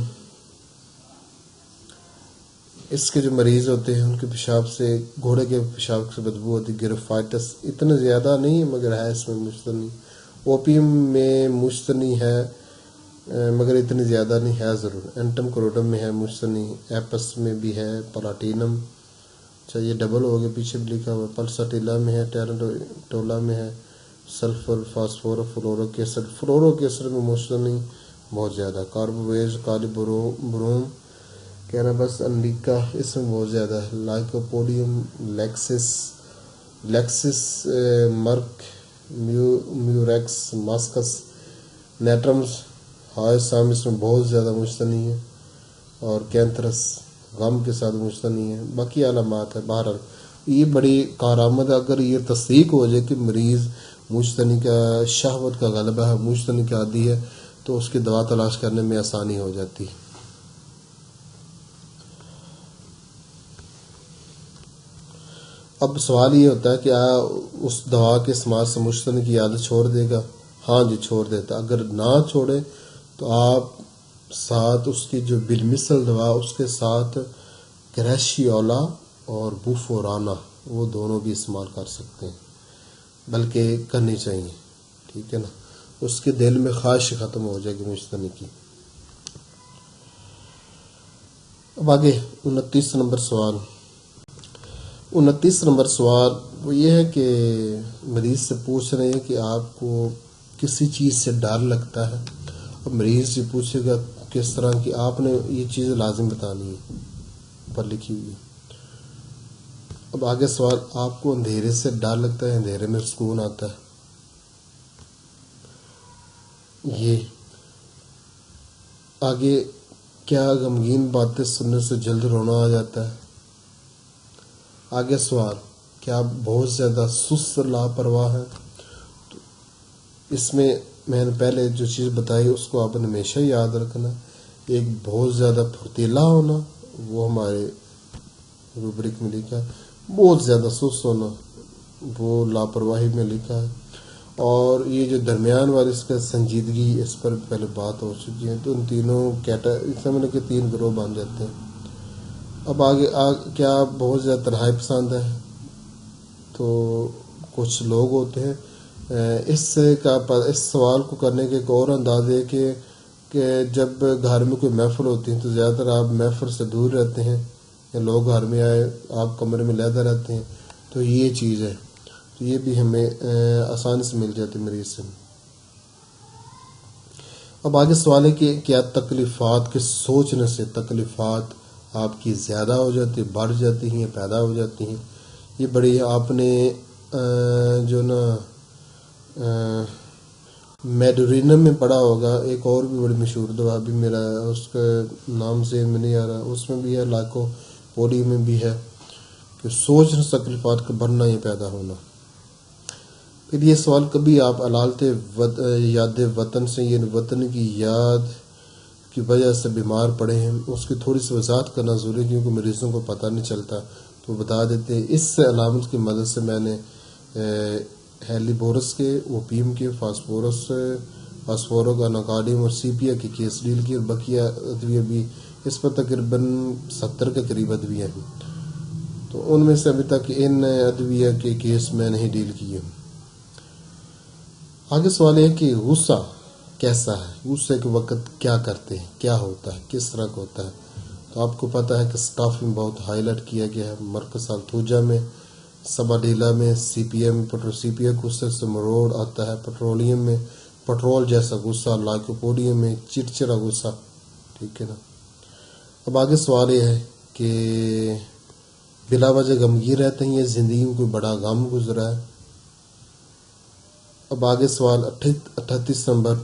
اس کے جو مریض ہوتے ہیں ان کے پیشاب سے, گھوڑے کے پیشاب سے بدبو ہوتی. گریفائٹس, اتنے زیادہ نہیں مگر ہے اس میں مشتنی. اوپیم میں مشتنی ہے مگر اتنی زیادہ نہیں ہے ضرور. اینٹم کروڈم میں ہے مشتنی. ایپس میں بھی ہے. پلاٹینم, اچھا یہ ڈبل ہو گیا, پیچھے بھی لکھا ہوا. پلساٹیلا میں ہے. ٹیرنٹولا میں ہے. سلفر، فاسفورس، فلورک ایسڈ، فلورک ایسڈ میں مشتنی بہت زیادہ، کاربویج، کالی بروم، کینابس انڈیکا اس میں بہت زیادہ ہے، لائکوپوڈیم، لیکسس، مرک، میوریکس، ماسکس، نیٹرمز، ہائسام اس میں بہت زیادہ مشتنی ہے، اور کینتھرس غم کے ساتھ مشتنی ہے، باقی علامات ہے۔ بہرحال یہ بڑی کارآمد ہے اگر یہ تصدیق ہو جائے کہ مریض مشتنی کا شہوت کا غلبہ ہے، مشتنی کا عادی ہے، تو اس کی دوا تلاش کرنے میں آسانی ہو جاتی ہے۔ اب سوال یہ ہوتا ہے کہ آیا اس دوا کے استعمال سے مشتنی کی عادت چھوڑ دے گا؟ ہاں جی، چھوڑ دیتا۔ اگر نہ چھوڑے تو آپ ساتھ اس کی جو بالمثل دوا، اس کے ساتھ گریشیولا اور بوفورانا وہ دونوں بھی استعمال کر سکتے ہیں، بلکہ کرنی چاہیے، ٹھیک ہے نا، اس کے دل میں خواہش ختم ہو جائے گی مشتنی کی۔ اب آگے 29 نمبر سوال وہ یہ ہے کہ مریض سے پوچھ رہے ہیں کہ آپ کو کسی چیز سے ڈر لگتا ہے، اور مریض سے پوچھے گا کس طرح کہ آپ نے یہ چیز لازم بتانی ہے، پر لکھی ہوئی ہے۔ اب آگے سوال، آپ کو اندھیرے سے ڈر لگتا ہے، اندھیرے میں سکون آتا ہے؟ یہ آگے، کیا غمگین باتیں سننے سے جلد رونا آ جاتا ہے؟ آگے سوال، کیا آپ بہت زیادہ سست لاپرواہ ہیں؟ تو اس میں نے پہلے جو چیز بتائی اس کو آپ نے ہمیشہ یاد رکھنا۔ ایک بہت زیادہ پھرتیلا ہونا، وہ ہمارے روبرک میں لکھا ہے، بہت زیادہ سست ہونا وہ لاپرواہی میں لکھا ہے، اور یہ جو درمیان والی اس کا سنجیدگی، اس پر پہلے بات ہو چکی ہے، تو ان تینوں سمجھنے کے 3 گروہ بن جاتے ہیں۔ اب آگے کیا بہت زیادہ تنہائی پسند ہے؟ تو کچھ لوگ ہوتے ہیں، اس سوال کو کرنے کے ایک اور انداز ہے کہ جب گھر میں کوئی محفل ہوتی ہے تو زیادہ تر آپ محفل سے دور رہتے ہیں، یا لوگ گھر میں آئے آپ کمرے میں علیحدہ رہتے ہیں، تو یہ چیز ہے، تو یہ بھی ہمیں آسانی سے مل جاتی مریض سے۔ اب آگے سوال ہے کہ کیا تکلیفات کے سوچنے سے تکلیفات آپ کی زیادہ ہو جاتی، بڑھ جاتی ہیں، پیدا ہو جاتی ہیں؟ یہ بڑی آپ نے جو نا میڈورینم میں پڑھا ہوگا، ایک اور بھی بڑی مشہور دوا بھی میرا اس کا نام ذہن میں نہیں آ رہا، اس میں بھی ہے، لائکوپوڈیم میں بھی ہے، کہ سوچنے سے تکلیفات کا بڑھنا یا پیدا ہونا۔ پھر یہ سوال، کبھی آپ علالت یاد وطن سے، یہ وطن کی یاد کی وجہ سے بیمار پڑے ہیں؟ اس کی تھوڑی سی وضاحت کرنا ضروری ہے، کیونکہ مریضوں کو پتہ نہیں چلتا، تو بتا دیتے ہیں۔ اس علامت کی مدد سے میں نے ہیلیبورس کے، اوپیم کے، فاسفورک اناکارڈیم اور سیپیا کی کیس ڈیل کی، اور بقیہ ادویہ بھی اس پر تقریباً 70 کے قریب ادویہ ہیں، تو ان میں سے ابھی تک ان ادویہ کے کیس میں نہیں ڈیل کیے۔ آگے سوال ہے کہ غصہ کیسا ہے؟ غصے کے وقت کیا کرتے ہیں، کیا ہوتا ہے، کس طرح کا ہوتا ہے؟ تو آپ کو پتہ ہے کہ سٹاف میں بہت ہائی لائٹ کیا گیا ہے، مرکز التوجہ میں، سباڈیلا میں، سی پی ایم غصے سے مروڑ آتا ہے، پیٹرولیم میں پٹرول جیسا غصہ، لائکوپوڈیم میں چڑچڑا غصہ، ٹھیک ہے نا۔ اب آگے سوال یہ ہے کہ بلا وجہ غمگین رہتے ہیں، یہ زندگی میں کوئی بڑا غم گزرا ہے؟ اب آگے سوال 38 نمبر،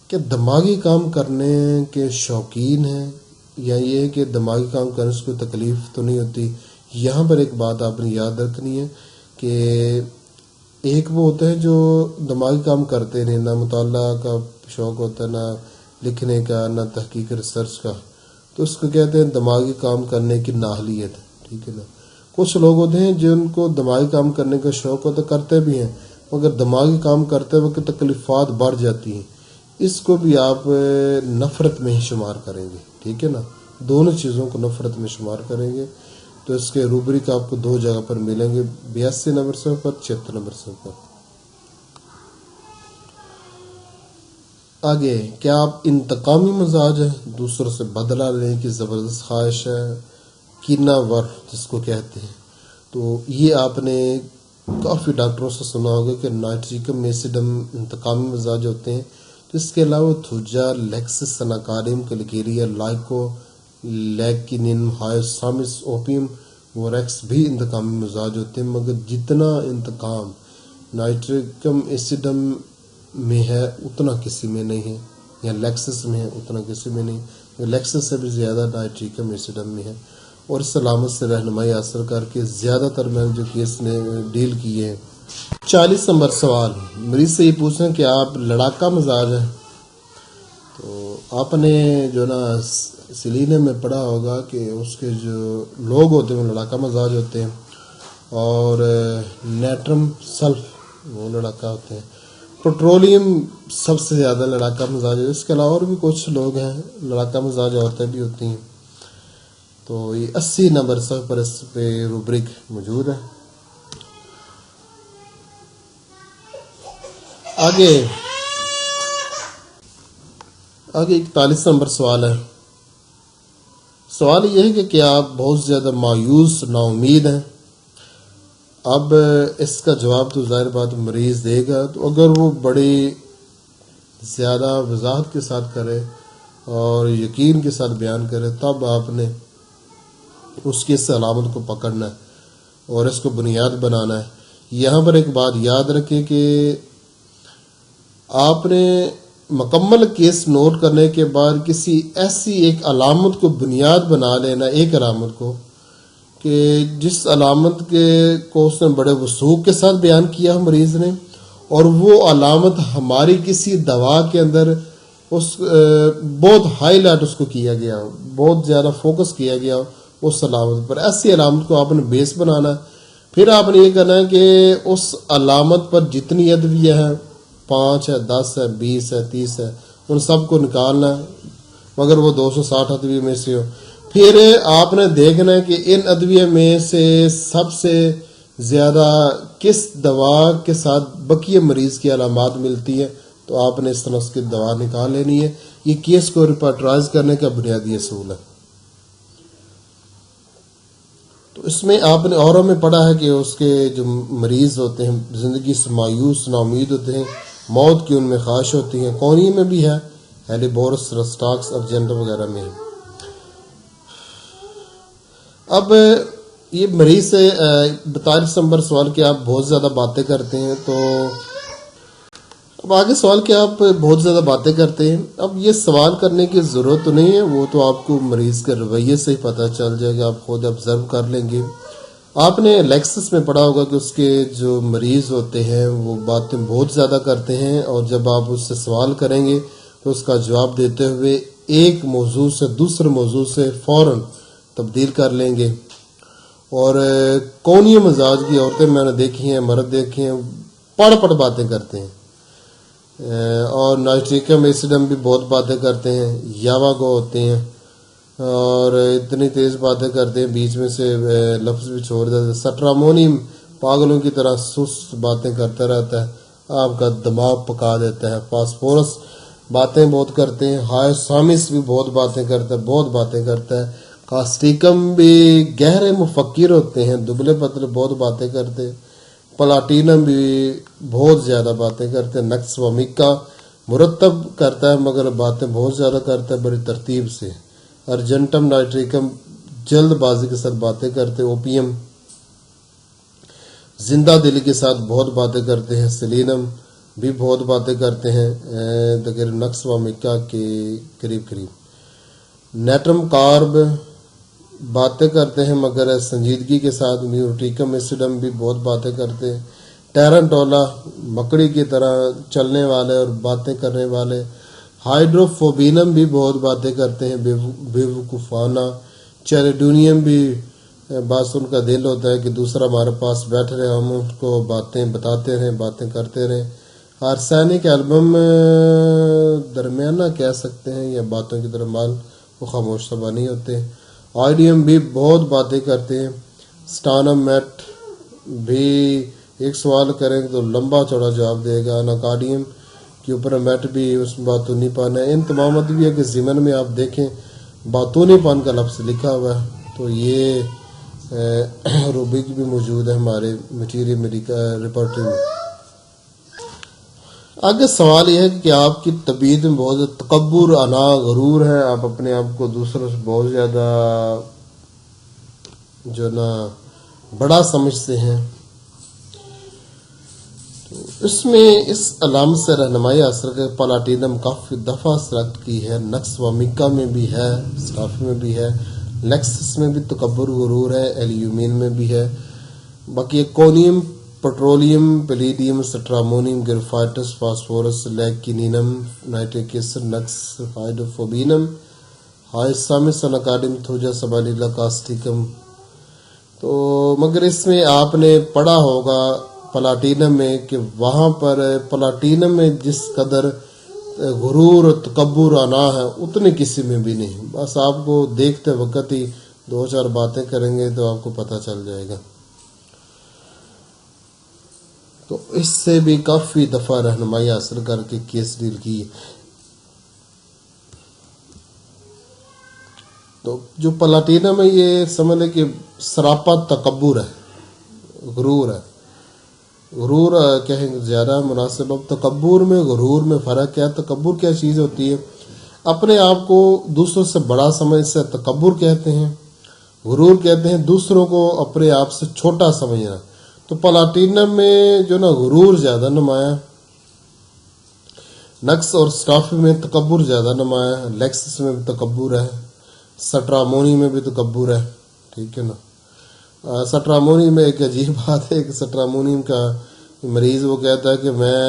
کہ دماغی کام کرنے کے شوقین ہیں، یا یہ ہے کہ دماغی کام کرنے سے کوئی تکلیف تو نہیں ہوتی؟ یہاں پر ایک بات آپ نے یاد رکھنی ہے کہ ایک وہ ہوتے ہیں جو دماغی کام کرتے نہیں، نہ مطالعہ کا شوق ہوتا ہے، نہ لکھنے کا، نہ تحقیق ریسرچ کا، تو اس کو کہتے ہیں دماغی کام کرنے کی نااہلیت، ٹھیک ہے نا۔ کچھ لوگ ہوتے ہیں جن کو دماغی کام کرنے کا شوق ہوتا، کرتے بھی ہیں، مگر دماغی کام کرتے وقت تکلیفات بڑھ جاتی ہیں، اس کو بھی آپ نفرت میں ہی شمار کریں گے، ٹھیک ہے نا، دونوں چیزوں کو نفرت میں شمار کریں گے۔ تو اس کے روبرک آپ کو 2 جگہ پر ملیں گے، 82 نمبر صفحے پر، 76 نمبر صفحے پر۔ آگے، کیا آپ انتقامی مزاج ہیں، دوسروں سے بدلہ لینے کی زبردست خواہش ہے، کینہ ور جس کو کہتے ہیں؟ تو یہ آپ نے کافی ڈاکٹروں سے سنا ہوگا کہ نائٹریکم ایسیڈم انتقامی مزاج ہوتے ہیں. تو اس کے علاوہ تھوجا، لیکسس، سناکاریم، کلکیریا، لائکو، لیکینن، ہائیوسامس، اوپیم، وریکس بھی انتقامی مزاج ہوتے ہیں. مگر جتنا انتقام نائٹریکم ایسیڈم میں ہے اتنا کسی میں نہیں ہے، یا لیکسس میں ہے اتنا کسی میں نہیں. لیکسس سے بھی زیادہ نائٹریکم ایسیڈم میں ہے. اور اس علامت سے رہنمائی حاصل کر کے زیادہ تر میں جو کیس نے ڈیل کیے ہیں. 40 نمبر سوال، مریض سے یہ پوچھیں کہ آپ لڑاکا مزاج ہیں. تو آپ نے جو نا سلینے میں پڑھا ہوگا کہ اس کے جو لوگ ہوتے ہیں وہ لڑاکا مزاج ہوتے ہیں، اور نیٹرم سلف وہ لڑاکا ہوتے ہیں. پیٹرولیم سب سے زیادہ لڑاکا مزاج ہے. اس کے علاوہ اور بھی کچھ لوگ ہیں لڑاکا مزاج، عورتیں بھی ہوتی ہیں. تو یہ 80 نمبر صفحے پر اس پہ روبرک موجود ہے. آگے 41 نمبر سوال ہے. سوال یہ ہے کہ کیا آپ بہت زیادہ مایوس، نا امید ہیں؟ اب اس کا جواب تو ظاہر بات مریض دے گا. تو اگر وہ بڑی زیادہ وضاحت کے ساتھ کرے اور یقین کے ساتھ بیان کرے تب آپ نے اس کی اس علامت کو پکڑنا ہے اور اس کو بنیاد بنانا ہے. یہاں پر ایک بات یاد رکھیں کہ آپ نے مکمل کیس نوٹ کرنے کے بعد کسی ایسی ایک علامت کو بنیاد بنا لینا، ایک علامت کو کہ جس علامت کو اس نے بڑے وثوق کے ساتھ بیان کیا مریض نے، اور وہ علامت ہماری کسی دوا کے اندر بہت ہائی لائٹ اس کو کیا گیا، بہت زیادہ فوکس کیا گیا اس علامت پر. ایسی علامت کو آپ نے بیس بنانا ہے. پھر آپ نے یہ کرنا ہے کہ اس علامت پر جتنی ادویہ ہیں، 5 ہے، 10 ہے، 20 ہے، 30 ہے، ان سب کو نکالنا ہے، مگر وہ 260 ادویہ میں سے ہو. پھر آپ نے دیکھنا ہے کہ ان ادویہ میں سے سب سے زیادہ کس دوا کے ساتھ بقیہ مریض کی علامات ملتی ہیں. تو آپ نے اس طرح اس کی دوا نکال لینی ہے. یہ کیس کو ریپرٹرائز کرنے کا بنیادی اصول ہے. تو اس میں آپ نے اوروں میں پڑھا ہے کہ اس کے جو مریض ہوتے ہیں زندگی سے مایوس، نا امید ہوتے ہیں، موت کی ان میں خواہش ہوتی ہیں. کونی میں بھی ہے، ہیلیبورس، رسٹاکس، ارجنٹا وغیرہ میں. اب یہ مریض سے 42 نمبر سوال کہ آپ بہت زیادہ باتیں کرتے ہیں. تو اب آگے سوال کہ آپ بہت زیادہ باتیں کرتے ہیں. اب یہ سوال کرنے کی ضرورت تو نہیں ہے، وہ تو آپ کو مریض کے رویے سے ہی پتہ چل جائے گا، آپ خود آبزرو کر لیں گے. آپ نے لیکسس میں پڑھا ہوگا کہ اس کے جو مریض ہوتے ہیں وہ باتیں بہت زیادہ کرتے ہیں، اور جب آپ اس سے سوال کریں گے تو اس کا جواب دیتے ہوئے ایک موضوع سے دوسرے موضوع سے فوراً تبدیل کر لیں گے. اور کونی مزاج کی عورتیں میں نے دیکھی ہیں، مرد دیکھے ہیں، پڑ باتیں کرتے ہیں. اور نائٹریکم ایسیڈم بھی بہت باتیں کرتے ہیں، یاوا گو ہوتے ہیں اور اتنی تیز باتیں کرتے ہیں بیچ میں سے لفظ بھی چھوڑ دیتے ہیں. سٹرامونیم پاگلوں کی طرح سست باتیں کرتا رہتا ہے، آپ کا دماغ پکا دیتا ہے. فاسفورس باتیں بہت کرتے ہیں. ہائیوسامس بھی بہت باتیں کرتا ہے، بہت باتیں کرتا ہے. کاسٹیکم بھی گہرے مفکر ہوتے ہیں، دبلے پتلے بہت باتیں کرتے ہیں. پلاٹینم بھی بہت زیادہ باتیں کرتے ہیں. نکس ومیکا مرتب کرتا ہے مگر باتیں بہت زیادہ کرتا ہے بڑی ترتیب سے. ارجنٹم نائٹریکم جلد بازی کے ساتھ باتیں کرتے ہیں. اوپیم زندہ دلی کے ساتھ بہت باتیں کرتے ہیں. سلینم بھی بہت باتیں کرتے ہیں نکس ومیکا کے قریب. نیٹرم کارب باتیں کرتے ہیں مگر سنجیدگی کے ساتھ. میوٹیکم ایسیڈم بھی بہت باتیں کرتے ہیں. ٹیرنٹولا مکڑی کی طرح چلنے والے اور باتیں کرنے والے. ہائیڈروفوبینم بھی بہت باتیں کرتے ہیں، بیوقوفانہ. چیریڈونیم بھی بس ان کا دل ہوتا ہے کہ دوسرا ہمارے پاس بیٹھ رہے، ہم ان کو باتیں بتاتے رہیں، باتیں کرتے رہیں. آرسینک البم درمیانہ کہہ سکتے ہیں یا باتوں کی طرح مال وہ خاموش سبا نہیں ہوتے. آئیڈیم بھی بہت باتیں کرتے ہیں. سٹانم میٹ بھی ایک سوال کریں تو لمبا چوڑا جواب دے گا. اناکارڈیم کے اوپر میٹ بھی اس میں باتونی پان ہے. ان تمام ادویہ کے ضمن میں آپ دیکھیں باتونی پان کا لفظ لکھا ہوا ہے. تو یہ روبک بھی موجود ہے ہمارے مٹیریل ریپرٹری میں. آگے سوال یہ ہے کہ آپ کی طبیعت میں بہت تکبر، انا، غرور ہے، آپ اپنے آپ کو دوسروں سے بہت زیادہ جو نا بڑا سمجھتے ہیں. تو اس میں اس علامت سے رہنمائی حاصل کر پلاٹینم کافی دفعہ سلیکٹ کی ہے. نقص وامیکا میں بھی ہے، اسٹافی میں بھی ہے، لیکسس میں بھی تکبر غرور ہے، ایلیومین میں بھی ہے. باقی conium, petroleum, palladium, stramonium, graphites, phosphorus, لیکینینم، نائٹرک ایسڈ، نقص، ہائیڈروفوبینم، ہائسامس، اناکارڈیم، تھوجا، سبالیلا، کاسٹیکم. تو مگر اس میں آپ نے پڑھا ہوگا پلاٹینم میں کہ وہاں پر پلاٹینم میں جس قدر غرور، تکبر، انا ہے اتنے کسی میں بھی نہیں. بس آپ کو دیکھتے وقت ہی 2-4 باتیں کریں گے تو آپ کو پتہ چل جائے گا. تو اس سے بھی کافی دفعہ رہنمائی حاصل کر کے کیس ڈیل کی. تو جو پلاٹینم ہے یہ سمجھ لیں کہ سراپا تکبر ہے، غرور ہے. غرور کہیں زیادہ مناسب. اب تکبر میں غرور میں فرق کیا؟ تکبر کیا چیز ہوتی ہے؟ اپنے آپ کو دوسروں سے بڑا سمجھ سے تکبر کہتے ہیں. غرور کہتے ہیں دوسروں کو اپنے آپ سے چھوٹا سمجھنا. تو پلاٹینم میں جو نا غرور زیادہ نمایاں، نقص اور اسٹافی میں تکبر زیادہ نمایاں، لیکسس میں بھی تکبر ہے، سٹرامونی میں بھی تکبر ہے. ٹھیک ہے نا. سٹرامونی میں ایک عجیب بات ہے کہ سٹرامونیم کا مریض وہ کہتا ہے کہ میں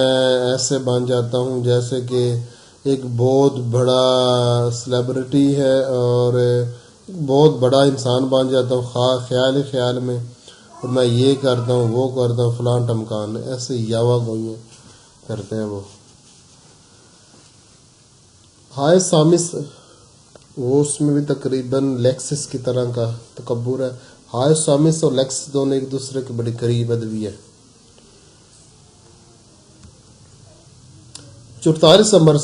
ایسے بن جاتا ہوں جیسے کہ ایک بہت بڑا سیلیبریٹی ہے اور بہت بڑا انسان بن جاتا ہوں خیال میں، اور میں یہ کرتا ہوں وہ کرتا ہوں فلاں ٹمکان. ایسے یاوا گوئیاں کرتے ہیں وہ. ہائے سامس وہ اس میں بھی تقریباً لیکسس کی طرح کا تکبر ہے. ہائے سامس اور لیکس دونوں ایک دوسرے کے بڑی قریب ادوی ہے. 44 نمبر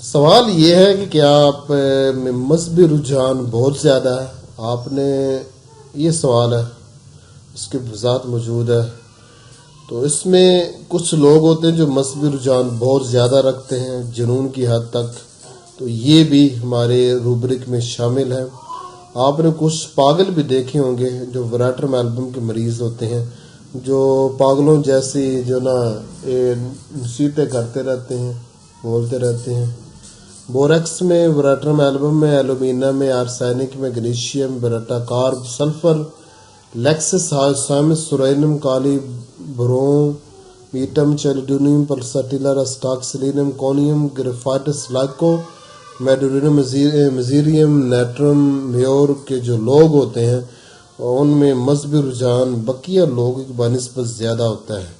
سوال یہ ہے کہ کیا آپ میں مذہبی رجحان بہت زیادہ ہے؟ آپ نے یہ سوال ہے، اس کی وضاحت موجود ہے. تو اس میں کچھ لوگ ہوتے ہیں جو مذہبی رجحان بہت زیادہ رکھتے ہیں جنون کی حد تک. تو یہ بھی ہمارے روبرک میں شامل ہے. آپ نے کچھ پاگل بھی دیکھے ہوں گے جو ورائٹر میلبم کے مریض ہوتے ہیں، جو پاگلوں جیسی جو نا نصیحتیں کرتے رہتے ہیں، بولتے رہتے ہیں. بوریکس میں، ورائٹر میلبم میں، ایلومینا میں، آرسینک، میگنیشیم، بیٹا کارب، سلفر، لیکسس، ہائسامس، سورینم، کالی، بروم، میٹم، چیلیڈونیم، پلساٹیلا، اسٹاکسلینم، کونیم، گریفائٹس، لائکو، میڈورینم، میزیریم، نیٹرم، میور کے جو لوگ ہوتے ہیں ان میں مذہبی رجحان بقیہ لوگوں کی بنسبت زیادہ ہوتا ہے.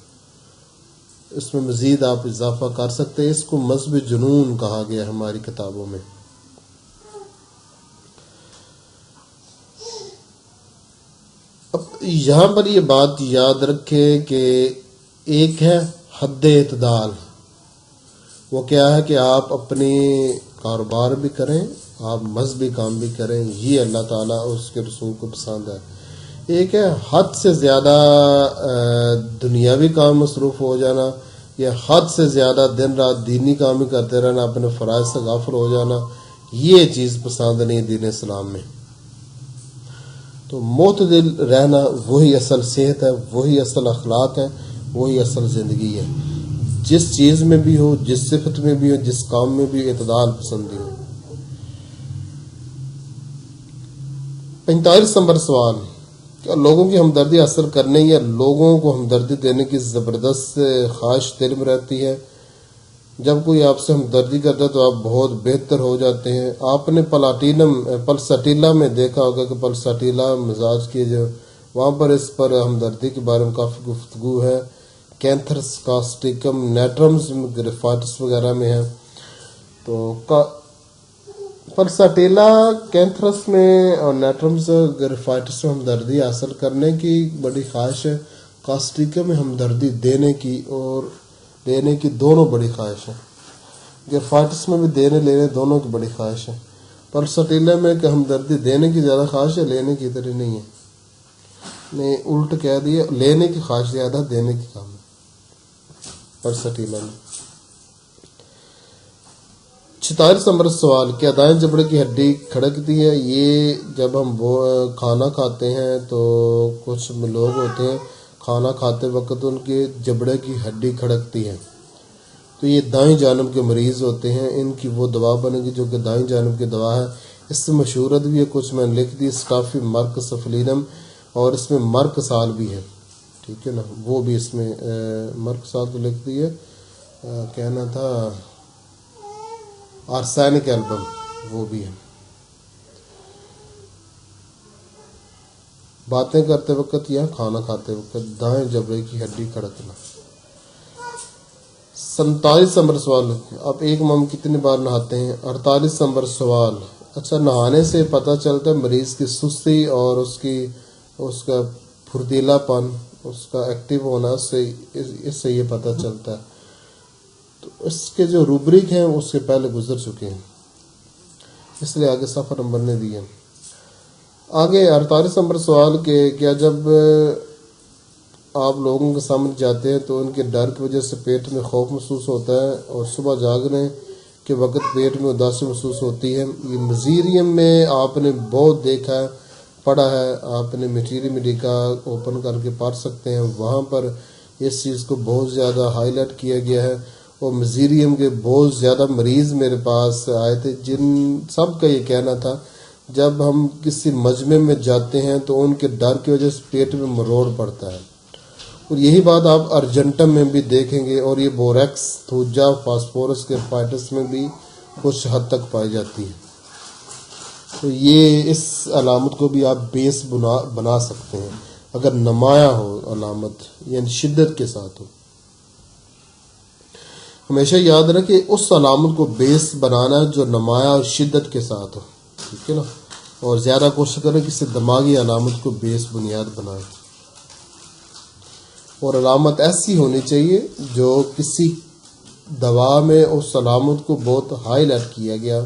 اس میں مزید آپ اضافہ کر سکتے ہیں. اس کو مذہبی جنون کہا گیا ہماری کتابوں میں. اب یہاں پر یہ بات یاد رکھیں کہ ایک ہے حد اعتدال. وہ کیا ہے کہ آپ اپنی کاروبار بھی کریں، آپ مذہبی کام بھی کریں، یہ اللہ تعالیٰ اور اس کے رسول کو پسند ہے. ایک ہے حد سے زیادہ دنیاوی کام مصروف ہو جانا، یا حد سے زیادہ دن رات دینی کام ہی کرتے رہنا، اپنے فرائض سے غافل ہو جانا. یہ چیز پسند نہیں دین اسلام میں. تو معتدل رہنا وہی اصل صحت ہے، وہی اصل اخلاق ہے، وہی اصل زندگی ہے. جس چیز میں بھی ہو، جس صفت میں بھی ہو، جس کام میں بھی اعتدال پسندی ہو. 45 نمبر سوال، کیا لوگوں کی ہمدردی حاصل کرنے یا لوگوں کو ہمدردی دینے کی زبردست خواہش دل میں رہتی ہے؟ جب کوئی آپ سے ہمدردی کرتا ہے تو آپ بہت بہتر ہو جاتے ہیں. آپ نے پلساٹیلا میں دیکھا ہوگا کہ پلساٹیلا مزاج کی جو وہاں پر اس پر ہمدردی کے بارے میں کافی گفتگو ہے. کینتھرس، کاسٹیکم، نیٹرمز، گریفائٹس وغیرہ میں ہے. تو پلساٹیلا، کینتھرس میں اور نیٹرمز، گریفائٹس میں ہمدردی حاصل کرنے کی بڑی خواہش ہے. کاسٹیکم میں ہمدردی دینے کی اور لینے کی دونوں بڑی خواہش ہے. گریفائٹس میں بھی دینے لینے دونوں کی بڑی خواہش ہے. پلسٹیلا میں کہ ہمدردی دینے کی زیادہ خواہش ہے، لینے کی ادھر نہیں ہے، نہیں الٹ کہہ دیا، لینے کی خواہش زیادہ، دینے کی کام ہے پلسٹیلا میں۔ 46 نمبر سوال، کیا دائیں جبڑے کی ہڈی کھڑکتی ہے؟ یہ جب ہم کھانا کھاتے ہیں تو کچھ لوگ ہوتے ہیں کھانا کھاتے وقت ان کے جبڑے کی ہڈی کھڑکتی ہے، تو یہ دائیں جانب کے مریض ہوتے ہیں، ان کی وہ دوا بنے گی جو کہ دائیں جانب کی دوا ہے۔ اس سے مشہورت بھی ہے، کچھ میں نے لکھ دی، اسٹافی مرک سفلینم، اور اس میں مرک سال بھی ہے، ٹھیک ہے نا، وہ بھی اس میں مرک سال تو لکھ دی ہے، کہنا تھا آرسینک البم، وہ بھی ہے۔ باتیں کرتے وقت یا کھانا کھاتے وقت دائیں جبڑے کی ہڈی کھڑکنا۔ 47 نمبر سوال، آپ ایک مم کتنی بار نہاتے ہیں؟ 48 نمبر سوال، اچھا نہانے سے پتہ چلتا ہے مریض کی سستی اور اس کا پھرتیلا پن، اس کا ایکٹیو ہونا، اس سے یہ پتہ چلتا ہے۔ تو اس کے جو روبرک ہیں اس کے پہلے گزر چکے ہیں، اس لیے آگے صفحہ نمبر نے دیے۔ آگے 48 نمبر سوال کہ کیا جب آپ لوگوں کے سامنے جاتے ہیں تو ان کے ڈر کی وجہ سے پیٹ میں خوف محسوس ہوتا ہے اور صبح جاگنے کے وقت پیٹ میں اداسی محسوس ہوتی ہے؟ یہ مزیریم میں آپ نے بہت دیکھا ہے، پڑھا ہے، آپ نے میٹیری میڈیکا اوپن کر کے پڑھ سکتے ہیں، وہاں پر اس چیز کو بہت زیادہ ہائی لائٹ کیا گیا ہے، اور مزیریم کے بہت زیادہ مریض میرے پاس آئے تھے جن سب کا یہ کہنا تھا جب ہم کسی مجمع میں جاتے ہیں تو ان کے ڈر کی وجہ سے پیٹ میں مروڑ پڑتا ہے، اور یہی بات آپ ارجنٹم میں بھی دیکھیں گے، اور یہ بوریکس تھوجا فاسفورس کے فائٹس میں بھی کچھ حد تک پائی جاتی ہے۔ تو یہ اس علامت کو بھی آپ بیس بنا سکتے ہیں اگر نمایاں ہو علامت، یعنی شدت کے ساتھ ہو۔ ہمیشہ یاد رکھیں اس علامت کو بیس بنانا ہے جو نمایاں اور شدت کے ساتھ ہو، ٹھیک ہے نا، اور زیادہ کوشش کریں کسی دماغی علامت کو بیس بنیاد بنائیں، اور علامت ایسی ہونی چاہیے جو کسی دوا میں اس علامت کو بہت ہائی لائٹ کیا گیا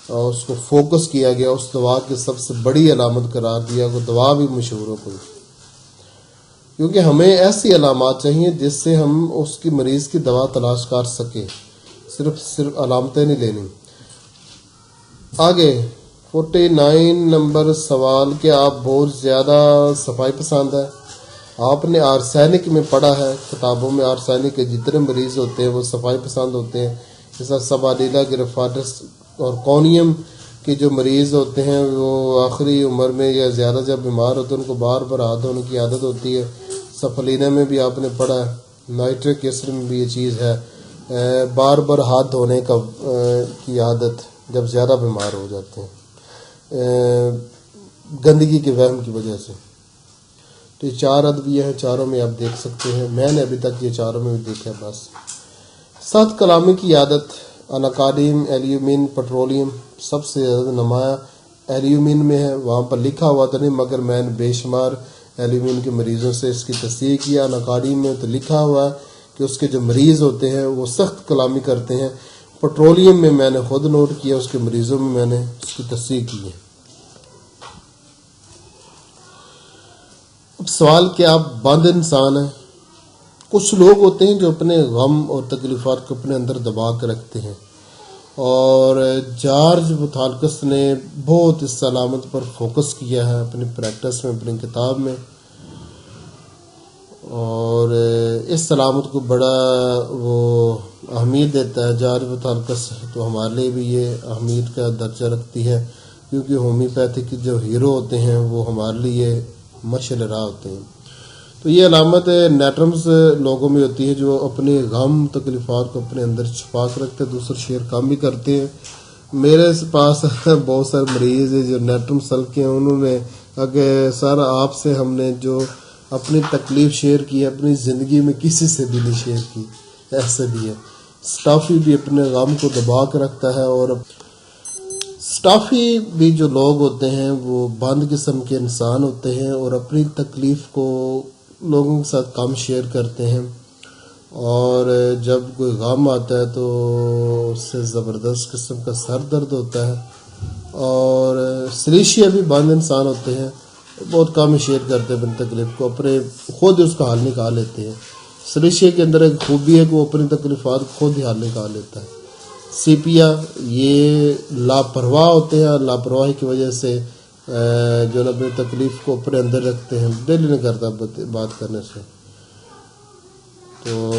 اور اس کو فوکس کیا گیا، اس دوا کی سب سے بڑی علامت قرار دیا، وہ دوا بھی مشہور ہو کوئی، کیونکہ ہمیں ایسی علامات چاہیے جس سے ہم اس کی مریض کی دوا تلاش کر سکیں، صرف علامتیں نہیں لینی۔ آگے 49 نمبر سوال، کہ آپ بہت زیادہ صفائی پسند ہے؟ آپ نے آرسینک میں پڑھا ہے، کتابوں میں آرسینک کے جتنے مریض ہوتے ہیں وہ صفائی پسند ہوتے ہیں، جیسا سباڈیلا گریفاٹس اور کونیم کے جو مریض ہوتے ہیں وہ آخری عمر میں یا زیادہ جب بیمار ہوتے ہیں ان کو بار بار ہاتھ دھونے کی عادت ہوتی ہے۔ سفلینا میں بھی آپ نے پڑھا ہے، نائٹرک ایسڈ میں بھی یہ چیز ہے، بار بار ہاتھ دھونے کی عادت جب زیادہ بیمار ہو جاتے ہیں گندگی کے وہم کی وجہ سے۔ تو یہ 4 ادویہ ہیں، چاروں میں آپ دیکھ سکتے ہیں، میں نے ابھی تک یہ چاروں میں بھی دیکھا ہے۔ بس 7 کلامی کی عادت، اناکارڈیم، ایلیومین، پٹرولیم، سب سے زیادہ نمایاں ایلیومین میں ہے، وہاں پر لکھا ہوا تو نہیں مگر میں نے بے شمار ایلیومین کے مریضوں سے اس کی تصدیق کیا۔ اناکارڈیم میں تو لکھا ہوا ہے کہ اس کے جو مریض ہوتے ہیں وہ سخت کلامی کرتے ہیں، پٹرولیم میں نے خود نوٹ کیا، اس کے مریضوں میں میں نے اس کی تصدیق کی ہے۔ اب سوال کہ آپ بند انسان ہیں؟ کچھ لوگ ہوتے ہیں جو اپنے غم اور تکلیفات کو اپنے اندر دبا کے رکھتے ہیں، اور جارج بطھالکس نے بہت اس علامت پر فوکس کیا ہے اپنی پریکٹس میں، اپنی کتاب میں، اور اس علامت کو بڑا وہ اہمیت دیتا ہے جارج بطھالکس، تو ہمارے لیے بھی یہ اہمیت کا درجہ رکھتی ہے، کیونکہ ہومیوپیتھی کے جو ہیرو ہوتے ہیں وہ ہمارے لیے مشعل راہ ہوتے ہیں۔ تو یہ علامت نیٹرمز لوگوں میں ہوتی ہے جو اپنے غم تکلیفات کو اپنے اندر چھپا کے رکھتے ہیں، دوسرے شیئر کم بھی کرتے ہیں۔ میرے پاس بہت سارے مریض ہیں جو نیٹرم سل کے ہیں، انہوں نے اگر سارا آپ سے ہم نے جو اپنی تکلیف شیئر کی ہے اپنی زندگی میں کسی سے بھی نہیں شیئر کی، ایسے بھی ہے۔ سٹافی بھی اپنے غم کو دبا کے رکھتا ہے، اور سٹافی بھی جو لوگ ہوتے ہیں وہ بند قسم کے انسان ہوتے ہیں اور اپنی تکلیف کو لوگوں کے ساتھ کم شیئر کرتے ہیں، اور جب کوئی غم آتا ہے تو اس سے زبردست قسم کا سر درد ہوتا ہے، اور سلیشیا بھی بند انسان ہوتے ہیں، بہت کم شیئر کرتے ہیں اپنی تکلیف کو، اپنے خود اس کا حل نکال لیتے ہیں۔ سلیشیا کے اندر ایک خوبی ہے کہ وہ اپنی تکلیفات خود ہی حل نکال لیتا ہے۔ سیپیا یہ لاپرواہ ہوتے ہیں، لاپرواہی کی وجہ سے جو اپنی تکلیف کو اپنے اندر رکھتے ہیں، دل ہی نہیں کرتا بات کرنے سے۔ تو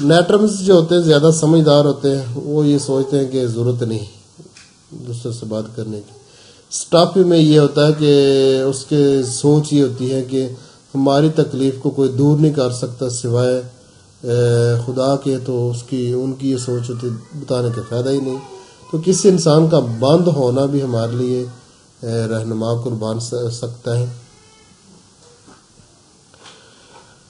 نیٹرمز جو ہوتے ہیں زیادہ سمجھدار ہوتے ہیں، وہ یہ سوچتے ہیں کہ ضرورت نہیں دوسرے سے بات کرنے کی۔ سٹافی میں یہ ہوتا ہے کہ اس کے سوچ یہ ہوتی ہے کہ ہماری تکلیف کو کوئی دور نہیں کر سکتا سوائے خدا کے، تو ان کی یہ سوچ ہوتی بتانے کا فائدہ ہی نہیں۔ تو کسی انسان کا بند ہونا بھی ہمارے لیے رہنما قربان سکتا ہے۔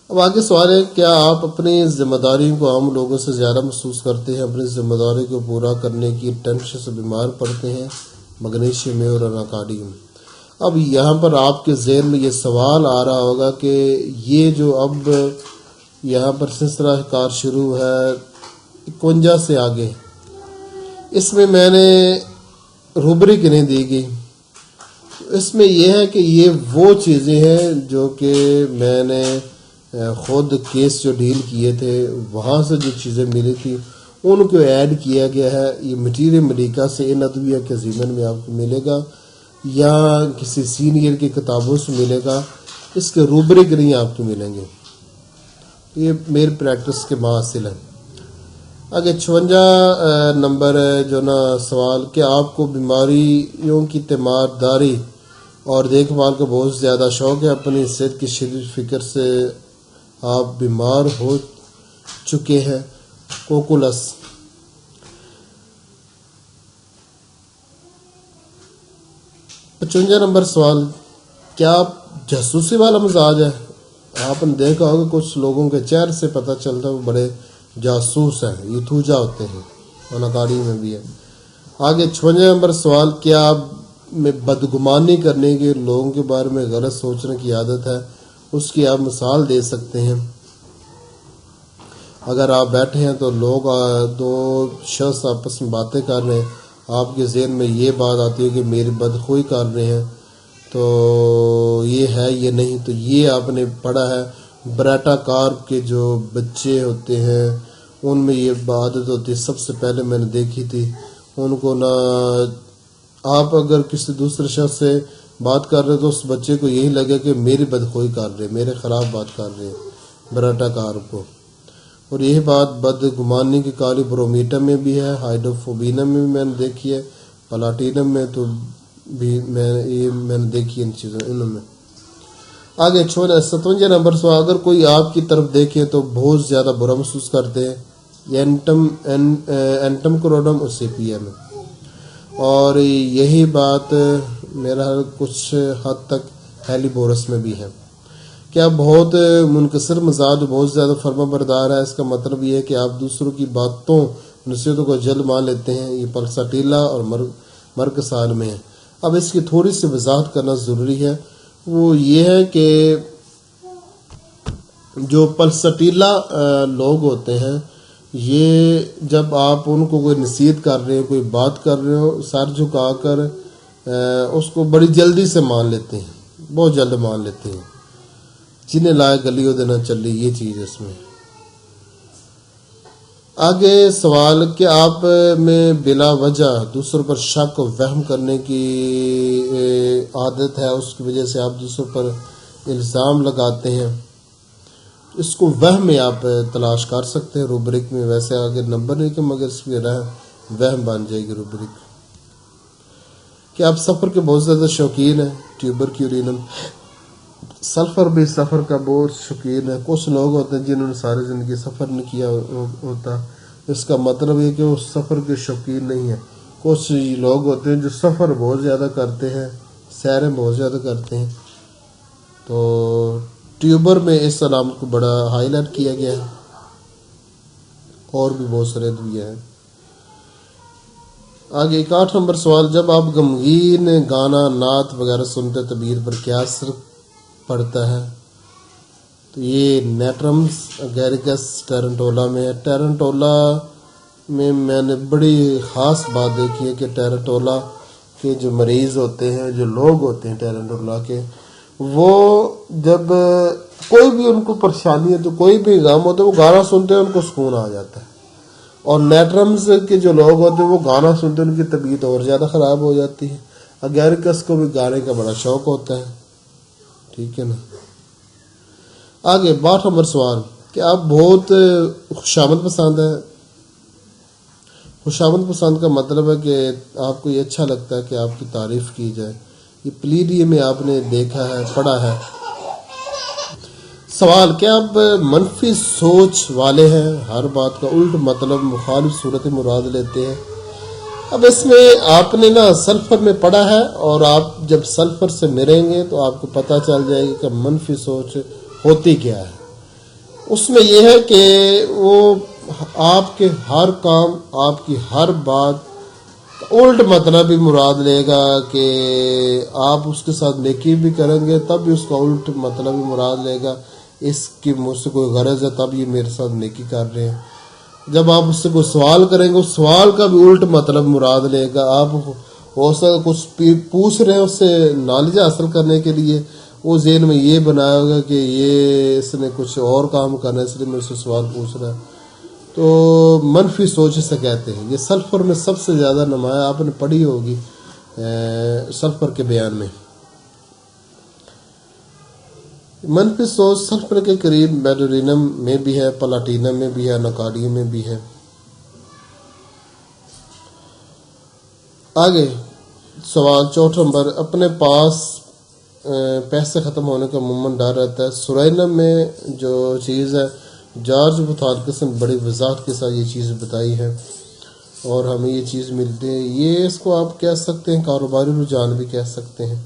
اب آگے سوال ہے، کیا آپ اپنی ذمہ داریوں کو عام لوگوں سے زیادہ محسوس کرتے ہیں؟ اپنی ذمہ داری کو پورا کرنے کی ٹینشن سے بیمار پڑتے ہیں؟ مگنیشیم اور اناکارڈیم۔ اب یہاں پر آپ کے ذہن میں یہ سوال آ رہا ہوگا کہ یہ جو اب یہاں پر سلسلہ کار شروع ہے 51 سے آگے، اس میں نے روبرک نہیں دی گئی۔ اس میں یہ ہے کہ یہ وہ چیزیں ہیں جو کہ میں نے خود کیس جو ڈیل کیے تھے وہاں سے جو چیزیں ملی تھی ان کو ایڈ کیا گیا ہے۔ یہ مٹیریل ملیکا سے ان ادویہ کے ضمن میں آپ کو ملے گا یا کسی سینئر کی کتابوں سے ملے گا، اس کے روبرک نہیں آپ کو ملیں گے۔ یہ میری پریکٹس کے حاصل ہے۔ آگے 56 نمبر جو سوال، کہ آپ کو بیماریوں کی تیمارداری اور دیکھ بھال کا بہت زیادہ شوق ہے، اپنی صحت کی شدید فکر سے آپ بیمار ہو چکے ہیں؟ کوکولس۔ 55 نمبر سوال، کیا آپ جاسوسی والا مزاج ہے؟ آپ نے دیکھا ہوگا کچھ لوگوں کے چہرے سے پتہ چلتا ہے وہ بڑے جاسوس ہیں، یتھوجا ہوتے ہیں، اناکاری میں بھی ہے۔ آگے 56 نمبر سوال، کیا آپ میں بدگمانی کرنے کے، لوگوں کے بارے میں غلط سوچنے کی عادت ہے؟ اس کی آپ مثال دے سکتے ہیں؟ اگر آپ بیٹھے ہیں تو لوگ دو شخص آپس میں باتیں کر رہے ہیں، آپ کے ذہن میں یہ بات آتی ہے کہ میری بدخوئی کر رہے ہیں، تو یہ ہے یہ نہیں، تو یہ آپ نے پڑھا ہے بریٹا کارپ کے جو بچے ہوتے ہیں ان میں یہ عادت ہوتی ہے۔ سب سے پہلے میں نے دیکھی تھی ان کو نا، آپ اگر کسی دوسرے شخص سے بات کر رہے تو اس بچے کو یہی لگے کہ میری بدخوئی کر رہے، میرے خلاف بات کر رہے بریٹا کارپ کو۔ اور یہی بات بدگمانی کی کالی برومیٹم میں بھی ہے، ہائیڈروفوبینم میں بھی میں نے دیکھی ہے، پلاٹینم میں تو بھی میں نے دیکھی ان چیزوں انہوں میں۔ آگے 57 نمبر سوال، اگر کوئی آپ کی طرف دیکھے تو بہت زیادہ برا محسوس کرتے ہیں؟ اینٹم کروڈم اور سیپیا میں۔ اور یہی بات میرا کچھ حد تک ہیلیبورس میں بھی ہے۔ کیا بہت منکسر مزاج بہت زیادہ فرما بردار ہے؟ اس کا مطلب یہ ہے کہ آپ دوسروں کی باتوں نصیحتوں کو جلد مان لیتے ہیں۔ یہ پلساٹیلا اور مرکسال میں ہے۔ اب اس کی تھوڑی سی وضاحت کرنا ضروری ہے، وہ یہ ہے کہ جو پلساٹیلا لوگ ہوتے ہیں، یہ جب آپ ان کو کوئی نصیحت کر رہے ہیں، کوئی بات کر رہے ہو، سر جھکا کر اس کو بڑی جلدی سے مان لیتے ہیں، بہت جلد مان لیتے ہیں، جنہیں لائے گلیوں دینا چلی، یہ چیز اس میں۔ آگے سوال، کہ آپ میں بلا وجہ دوسروں پر شک و وہم کرنے کی عادت ہے، اس کی وجہ سے آپ دوسروں پر الزام لگاتے ہیں؟ اس کو وہم میں آپ تلاش کر سکتے ہیں روبرک میں، ویسے آگے نمبر نہیں کہ مگر اس میں وہم بن جائے گی روبرک۔ کہ آپ سفر کے بہت زیادہ شوقین ہیں؟ ٹیوبر کیورینم۔ سفر بھی سفر کا بہت شوقین ہے۔ کچھ لوگ ہوتے ہیں جنہوں نے ساری زندگی سفر نہیں کیا ہوتا، اس کا مطلب یہ کہ وہ سفر کے شوقین نہیں ہیں۔ کچھ لوگ ہوتے ہیں جو سفر بہت زیادہ کرتے ہیں، سیریں بہت زیادہ کرتے ہیں۔ تو ٹیوبر میں اس علامت کو بڑا ہائی لائٹ کیا گیا ہے، اور بھی بہت سارے ادویہ ہیں۔ آگے 61 نمبر سوال، جب آپ غمگین گانا، نعت وغیرہ سنتے طبیعت پر کیا اثر پڑتا ہے؟ تو یہ نیٹرمز اگیریکس ٹیرنٹولا میں ہے۔ ٹیرنٹولا میں نے بڑی خاص بات دیکھی ہے کہ ٹیرنٹولا کے جو مریض ہوتے ہیں، جو لوگ ہوتے ہیں ٹیلنٹ اللہ کے، وہ جب کوئی بھی ان کو پریشانی ہے تو کوئی بھی غم ہوتا ہے، وہ گانا سنتے ہیں ان کو سکون آ جاتا ہے. اور نیٹرمز کے جو لوگ ہوتے ہیں وہ گانا سنتے ہیں ان کی طبیعت اور زیادہ خراب ہو جاتی ہے. اگیرکس کو بھی گانے کا بڑا شوق ہوتا ہے. ٹھیک ہے نا. آگے 62 نمبر سوال کہ آپ بہت خوشامد پسند ہے. خوشامد پسند کا مطلب ہے کہ آپ کو یہ اچھا لگتا ہے کہ آپ کی تعریف کی جائے. یہ پلیڈیے میں آپ نے دیکھا ہے، پڑھا ہے. سوال کیا آپ منفی سوچ والے ہیں، ہر بات کا الٹ مطلب مخالف صورت مراد لیتے ہیں؟ اب اس میں آپ نے نا سلفر میں پڑھا ہے، اور آپ جب سلفر سے ملیں گے تو آپ کو پتہ چل جائے گی کہ منفی سوچ ہوتی کیا ہے. اس میں یہ ہے کہ وہ آپ کے ہر کام، آپ کی ہر بات الٹ مطلب بھی مراد لے گا کہ آپ اس کے ساتھ نیکی بھی کریں گے تب بھی اس کا الٹ مطلب بھی مراد لے گا. اس کی مجھ سے کوئی غرض ہے تب یہ میرے ساتھ نیکی کر رہے ہیں. جب آپ اس سے کوئی سوال کریں گے اس سوال کا بھی الٹ مطلب مراد لے گا. آپ ہو سکتا کچھ پوچھ رہے ہیں اس سے نالج حاصل کرنے کے لیے، وہ ذہن میں یہ بنایا ہوگا کہ یہ اس نے کچھ اور کام کرنا ہے اس لیے میں اس سے سوال پوچھ رہا. تو منفی سوچ سے کہتے ہیں. یہ سلفر میں سب سے زیادہ نمایاں، آپ نے پڑھی ہوگی سلفر کے بیان میں. منفی سوچ سلفر کے قریب میڈورینم میں بھی ہے، پلاٹینم میں بھی ہے، نکاڈیم میں بھی ہے. آگے سوال 64 نمبر، اپنے پاس پیسے ختم ہونے کا عموماً ڈر رہتا ہے. سورینم میں جو چیز ہے، جارج بطھالکس نے بڑی وضاحت کے ساتھ یہ چیز بتائی ہے اور ہمیں یہ چیز ملتی ہے. یہ اس کو آپ کہہ سکتے ہیں کاروباری رجحان بھی کہہ سکتے ہیں.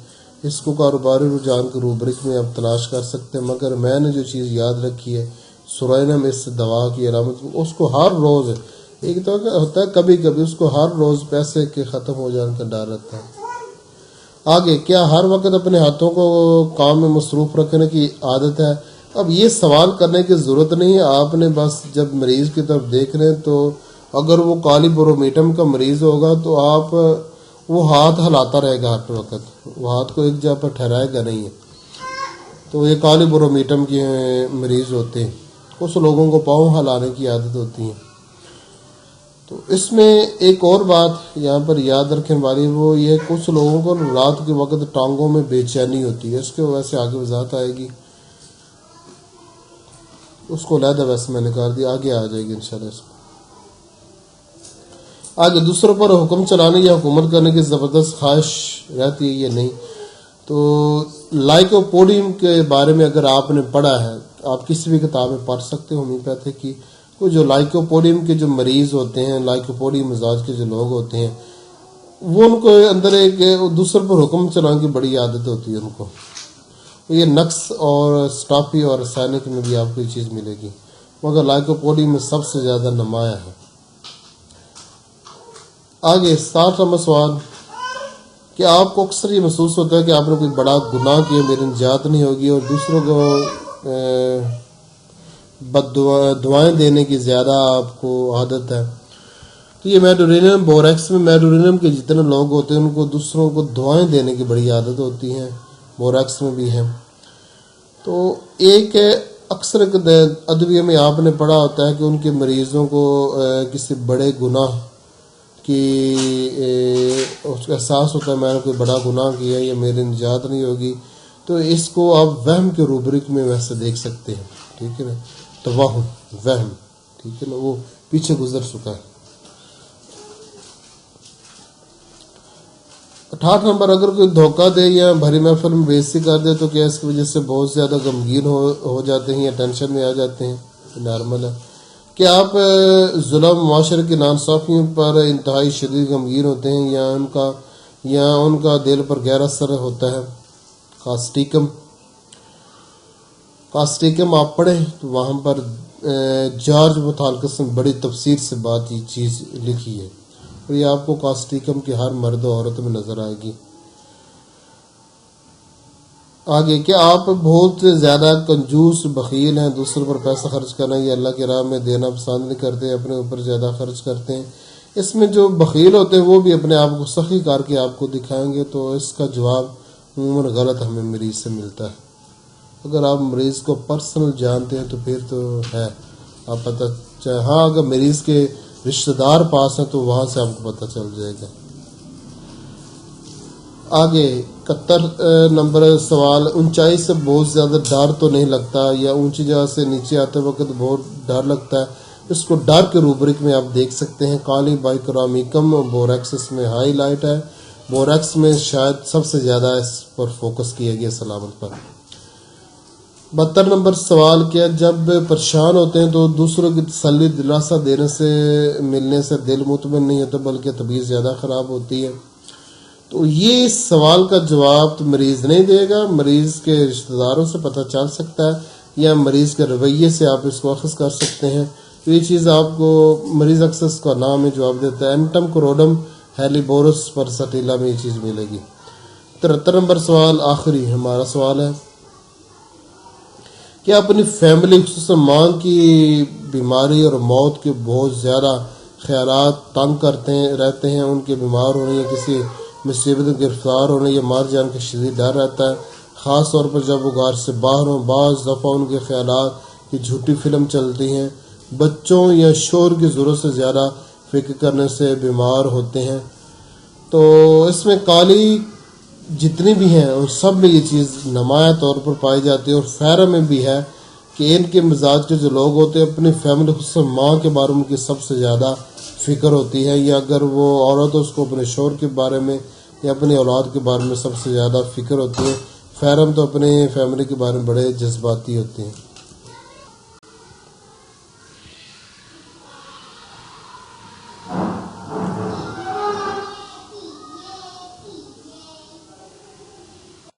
اس کو کاروباری رجحان کے روبرک میں آپ تلاش کر سکتے ہیں. مگر میں نے جو چیز یاد رکھی ہے، سورینم اس دوا کی علامت، اس کو ہر روز، ایک تو ہوتا ہے کبھی کبھی اس کو ہر روز پیسے کے ختم ہو جانے کا ڈر رہتا ہے. آگے کیا ہر وقت اپنے ہاتھوں کو کام میں مصروف رکھنے کی عادت ہے؟ اب یہ سوال کرنے کی ضرورت نہیں ہے. آپ نے بس جب مریض کی طرف دیکھ رہے ہیں تو اگر وہ کالی برومیٹم کا مریض ہوگا تو آپ وہ ہاتھ ہلاتا رہے گا ہر وقت، وہ ہاتھ کو ایک جگہ پر ٹھہرائے گا نہیں ہے. تو یہ کالی برومیٹم کے مریض ہوتے ہیں. کچھ لوگوں کو پاؤں ہلانے کی عادت ہوتی ہے. تو اس میں ایک اور بات یہاں پر یاد رکھنے والی وہ یہ، کچھ لوگوں کو رات کے وقت ٹانگوں میں بے چینی ہوتی ہے. اس کے وجہ سے آگے وضاحت آئے گی، اس کو علیحدہ ویسے میں نے کر دیا، آگے آ جائے گی انشاءاللہ. اس کو آگے دوسروں پر حکم چلانے یا حکومت کرنے کی زبردست خواہش رہتی ہے یا نہیں. تو لائکوپوڈیم کے بارے میں اگر آپ نے پڑھا ہے، آپ کسی بھی کتاب میں پڑھ سکتے ہیں ہومیوپیتھی کی. وہ جو لائکوپوڈیم کے جو مریض ہوتے ہیں، لائکوپوڈیم مزاج کے جو لوگ ہوتے ہیں، وہ ان کو اندر ایک دوسروں پر حکم چلانے کی بڑی عادت ہوتی ہے ان کو. یہ نقص اور سٹافی اور رسائنک میں بھی آپ کو یہ چیز ملے گی، مگر لائکوپوڈیم میں سب سے زیادہ نمایاں ہے. آگے 60 نمبر سوال کہ آپ کو اکثر یہ محسوس ہوتا ہے کہ آپ نے کوئی بڑا گناہ کیا، میری نجات نہیں ہوگی، اور دوسروں کو دعائیں دینے کی زیادہ آپ کو عادت ہے. تو یہ میڈورینم بوریکس میں میڈورینم کے جتنے لوگ ہوتے ہیں ان کو دوسروں کو دعائیں دینے کی بڑی عادت ہوتی ہیں. بوریکس میں بھی ہے. تو ایک اکثر ادویہ میں آپ نے پڑھا ہوتا ہے کہ ان کے مریضوں کو کسی بڑے گناہ کی اس کا احساس ہوتا ہے، میں نے کوئی بڑا گناہ کیا یا میری نجات نہیں ہوگی. تو اس کو آپ وہم کے روبرک میں ویسے دیکھ سکتے ہیں. ٹھیک ہے نا. توہم، وہم، ٹھیک ہے نا، وہ پیچھے گزر چکا ہے. 68 نمبر، اگر کوئی دھوکہ دے یا بھری محفل میں بے عزتی کر دے تو کیا اس کی وجہ سے بہت زیادہ غمگین ہو جاتے ہیں یا ٹینشن میں آ جاتے ہیں؟ نارمل ہے. کہ آپ ظلم معاشرے کی ناانصافیوں پر انتہائی شدید غمگین ہوتے ہیں یا ان کا دل پر گہرا اثر ہوتا ہے؟ کاسٹیکم آپ پڑھیں تو وہاں پر جارج بطھالکس نے بڑی تفصیل سے بات یہ چیز لکھی ہے، اور یہ آپ کو کاسٹیکم کی ہر مرد و عورت میں نظر آئے گی. آگے کہ آپ بہت زیادہ کنجوس بخیل ہیں، دوسروں پر پیسہ خرچ کرنا یا اللہ کی راہ میں دینا پسند نہیں کرتے، اپنے اوپر زیادہ خرچ کرتے ہیں. اس میں جو بخیل ہوتے ہیں وہ بھی اپنے آپ کو سخی کر کے آپ کو دکھائیں گے، تو اس کا جواب عموماً غلط ہمیں مریض سے ملتا ہے۔ اگر آپ مریض کو پرسنل جانتے ہیں تو پھر تو ہے، آپ پتہ ہاں اگر مریض کے رشتہ دار پاس ہیں تو وہاں سے آپ کو پتہ چل جائے گا۔ آگے 71 نمبر سوال، اونچائی سے بہت زیادہ ڈر تو نہیں لگتا یا اونچی جگہ سے نیچے آتے وقت بہت ڈر لگتا ہے؟ اس کو ڈر کے روبرک میں آپ دیکھ سکتے ہیں، کالی بائکرامیکم بوریکس میں ہائی لائٹ ہے، بوریکس میں شاید سب سے زیادہ اس پر فوکس کیا گیا سلامت پر۔ 72 نمبر سوال، کیا جب پریشان ہوتے ہیں تو دوسروں کی تسلی دلاسا دینے سے ملنے سے دل مطمئن نہیں ہوتا بلکہ طبیعت زیادہ خراب ہوتی ہے؟ تو یہ اس سوال کا جواب تو مریض نہیں دے گا، مریض کے رشتہ داروں سے پتہ چل سکتا ہے یا مریض کے رویے سے آپ اس کو اخذ کر سکتے ہیں۔ تو یہ چیز آپ کو مریض اکثر اس کا نام ہی جواب دیتا ہے، اینٹم کوروڈم ہیلیبورس پرسٹیلا میں یہ چیز ملے گی۔ 73 نمبر سوال آخری ہمارا سوال ہے، کہ اپنی فیملی خصوصاً ماں کی بیماری اور موت کے بہت زیادہ خیالات تنگ کرتے رہتے ہیں، ان کے بیمار ہونے یا کسی مصیبت میں گرفتار ہونے یا مار جان کا شدید ڈر رہتا ہے، خاص طور پر جب وہ گھر سے باہر ہوں۔ بعض دفعہ ان کے خیالات کی جھوٹی فلم چلتی ہیں، بچوں یا شوہر کی ضرورت سے زیادہ فکر کرنے سے بیمار ہوتے ہیں۔ تو اس میں کالی جتنی بھی ہیں اور سب میں یہ چیز نمایاں طور پر پائی جاتی ہے، اور فیرا میں بھی ہے کہ ان کے مزاج کے جو لوگ ہوتے ہیں اپنی فیملی خصوصاً ماں کے بارے میں کی سب سے زیادہ فکر ہوتی ہے، یا اگر وہ عورت اس کو اپنے شوہر کے بارے میں یا اپنی اولاد کے بارے میں سب سے زیادہ فکر ہوتی ہے۔ فیرم تو اپنے فیملی کے بارے میں بڑے جذباتی ہوتے ہیں۔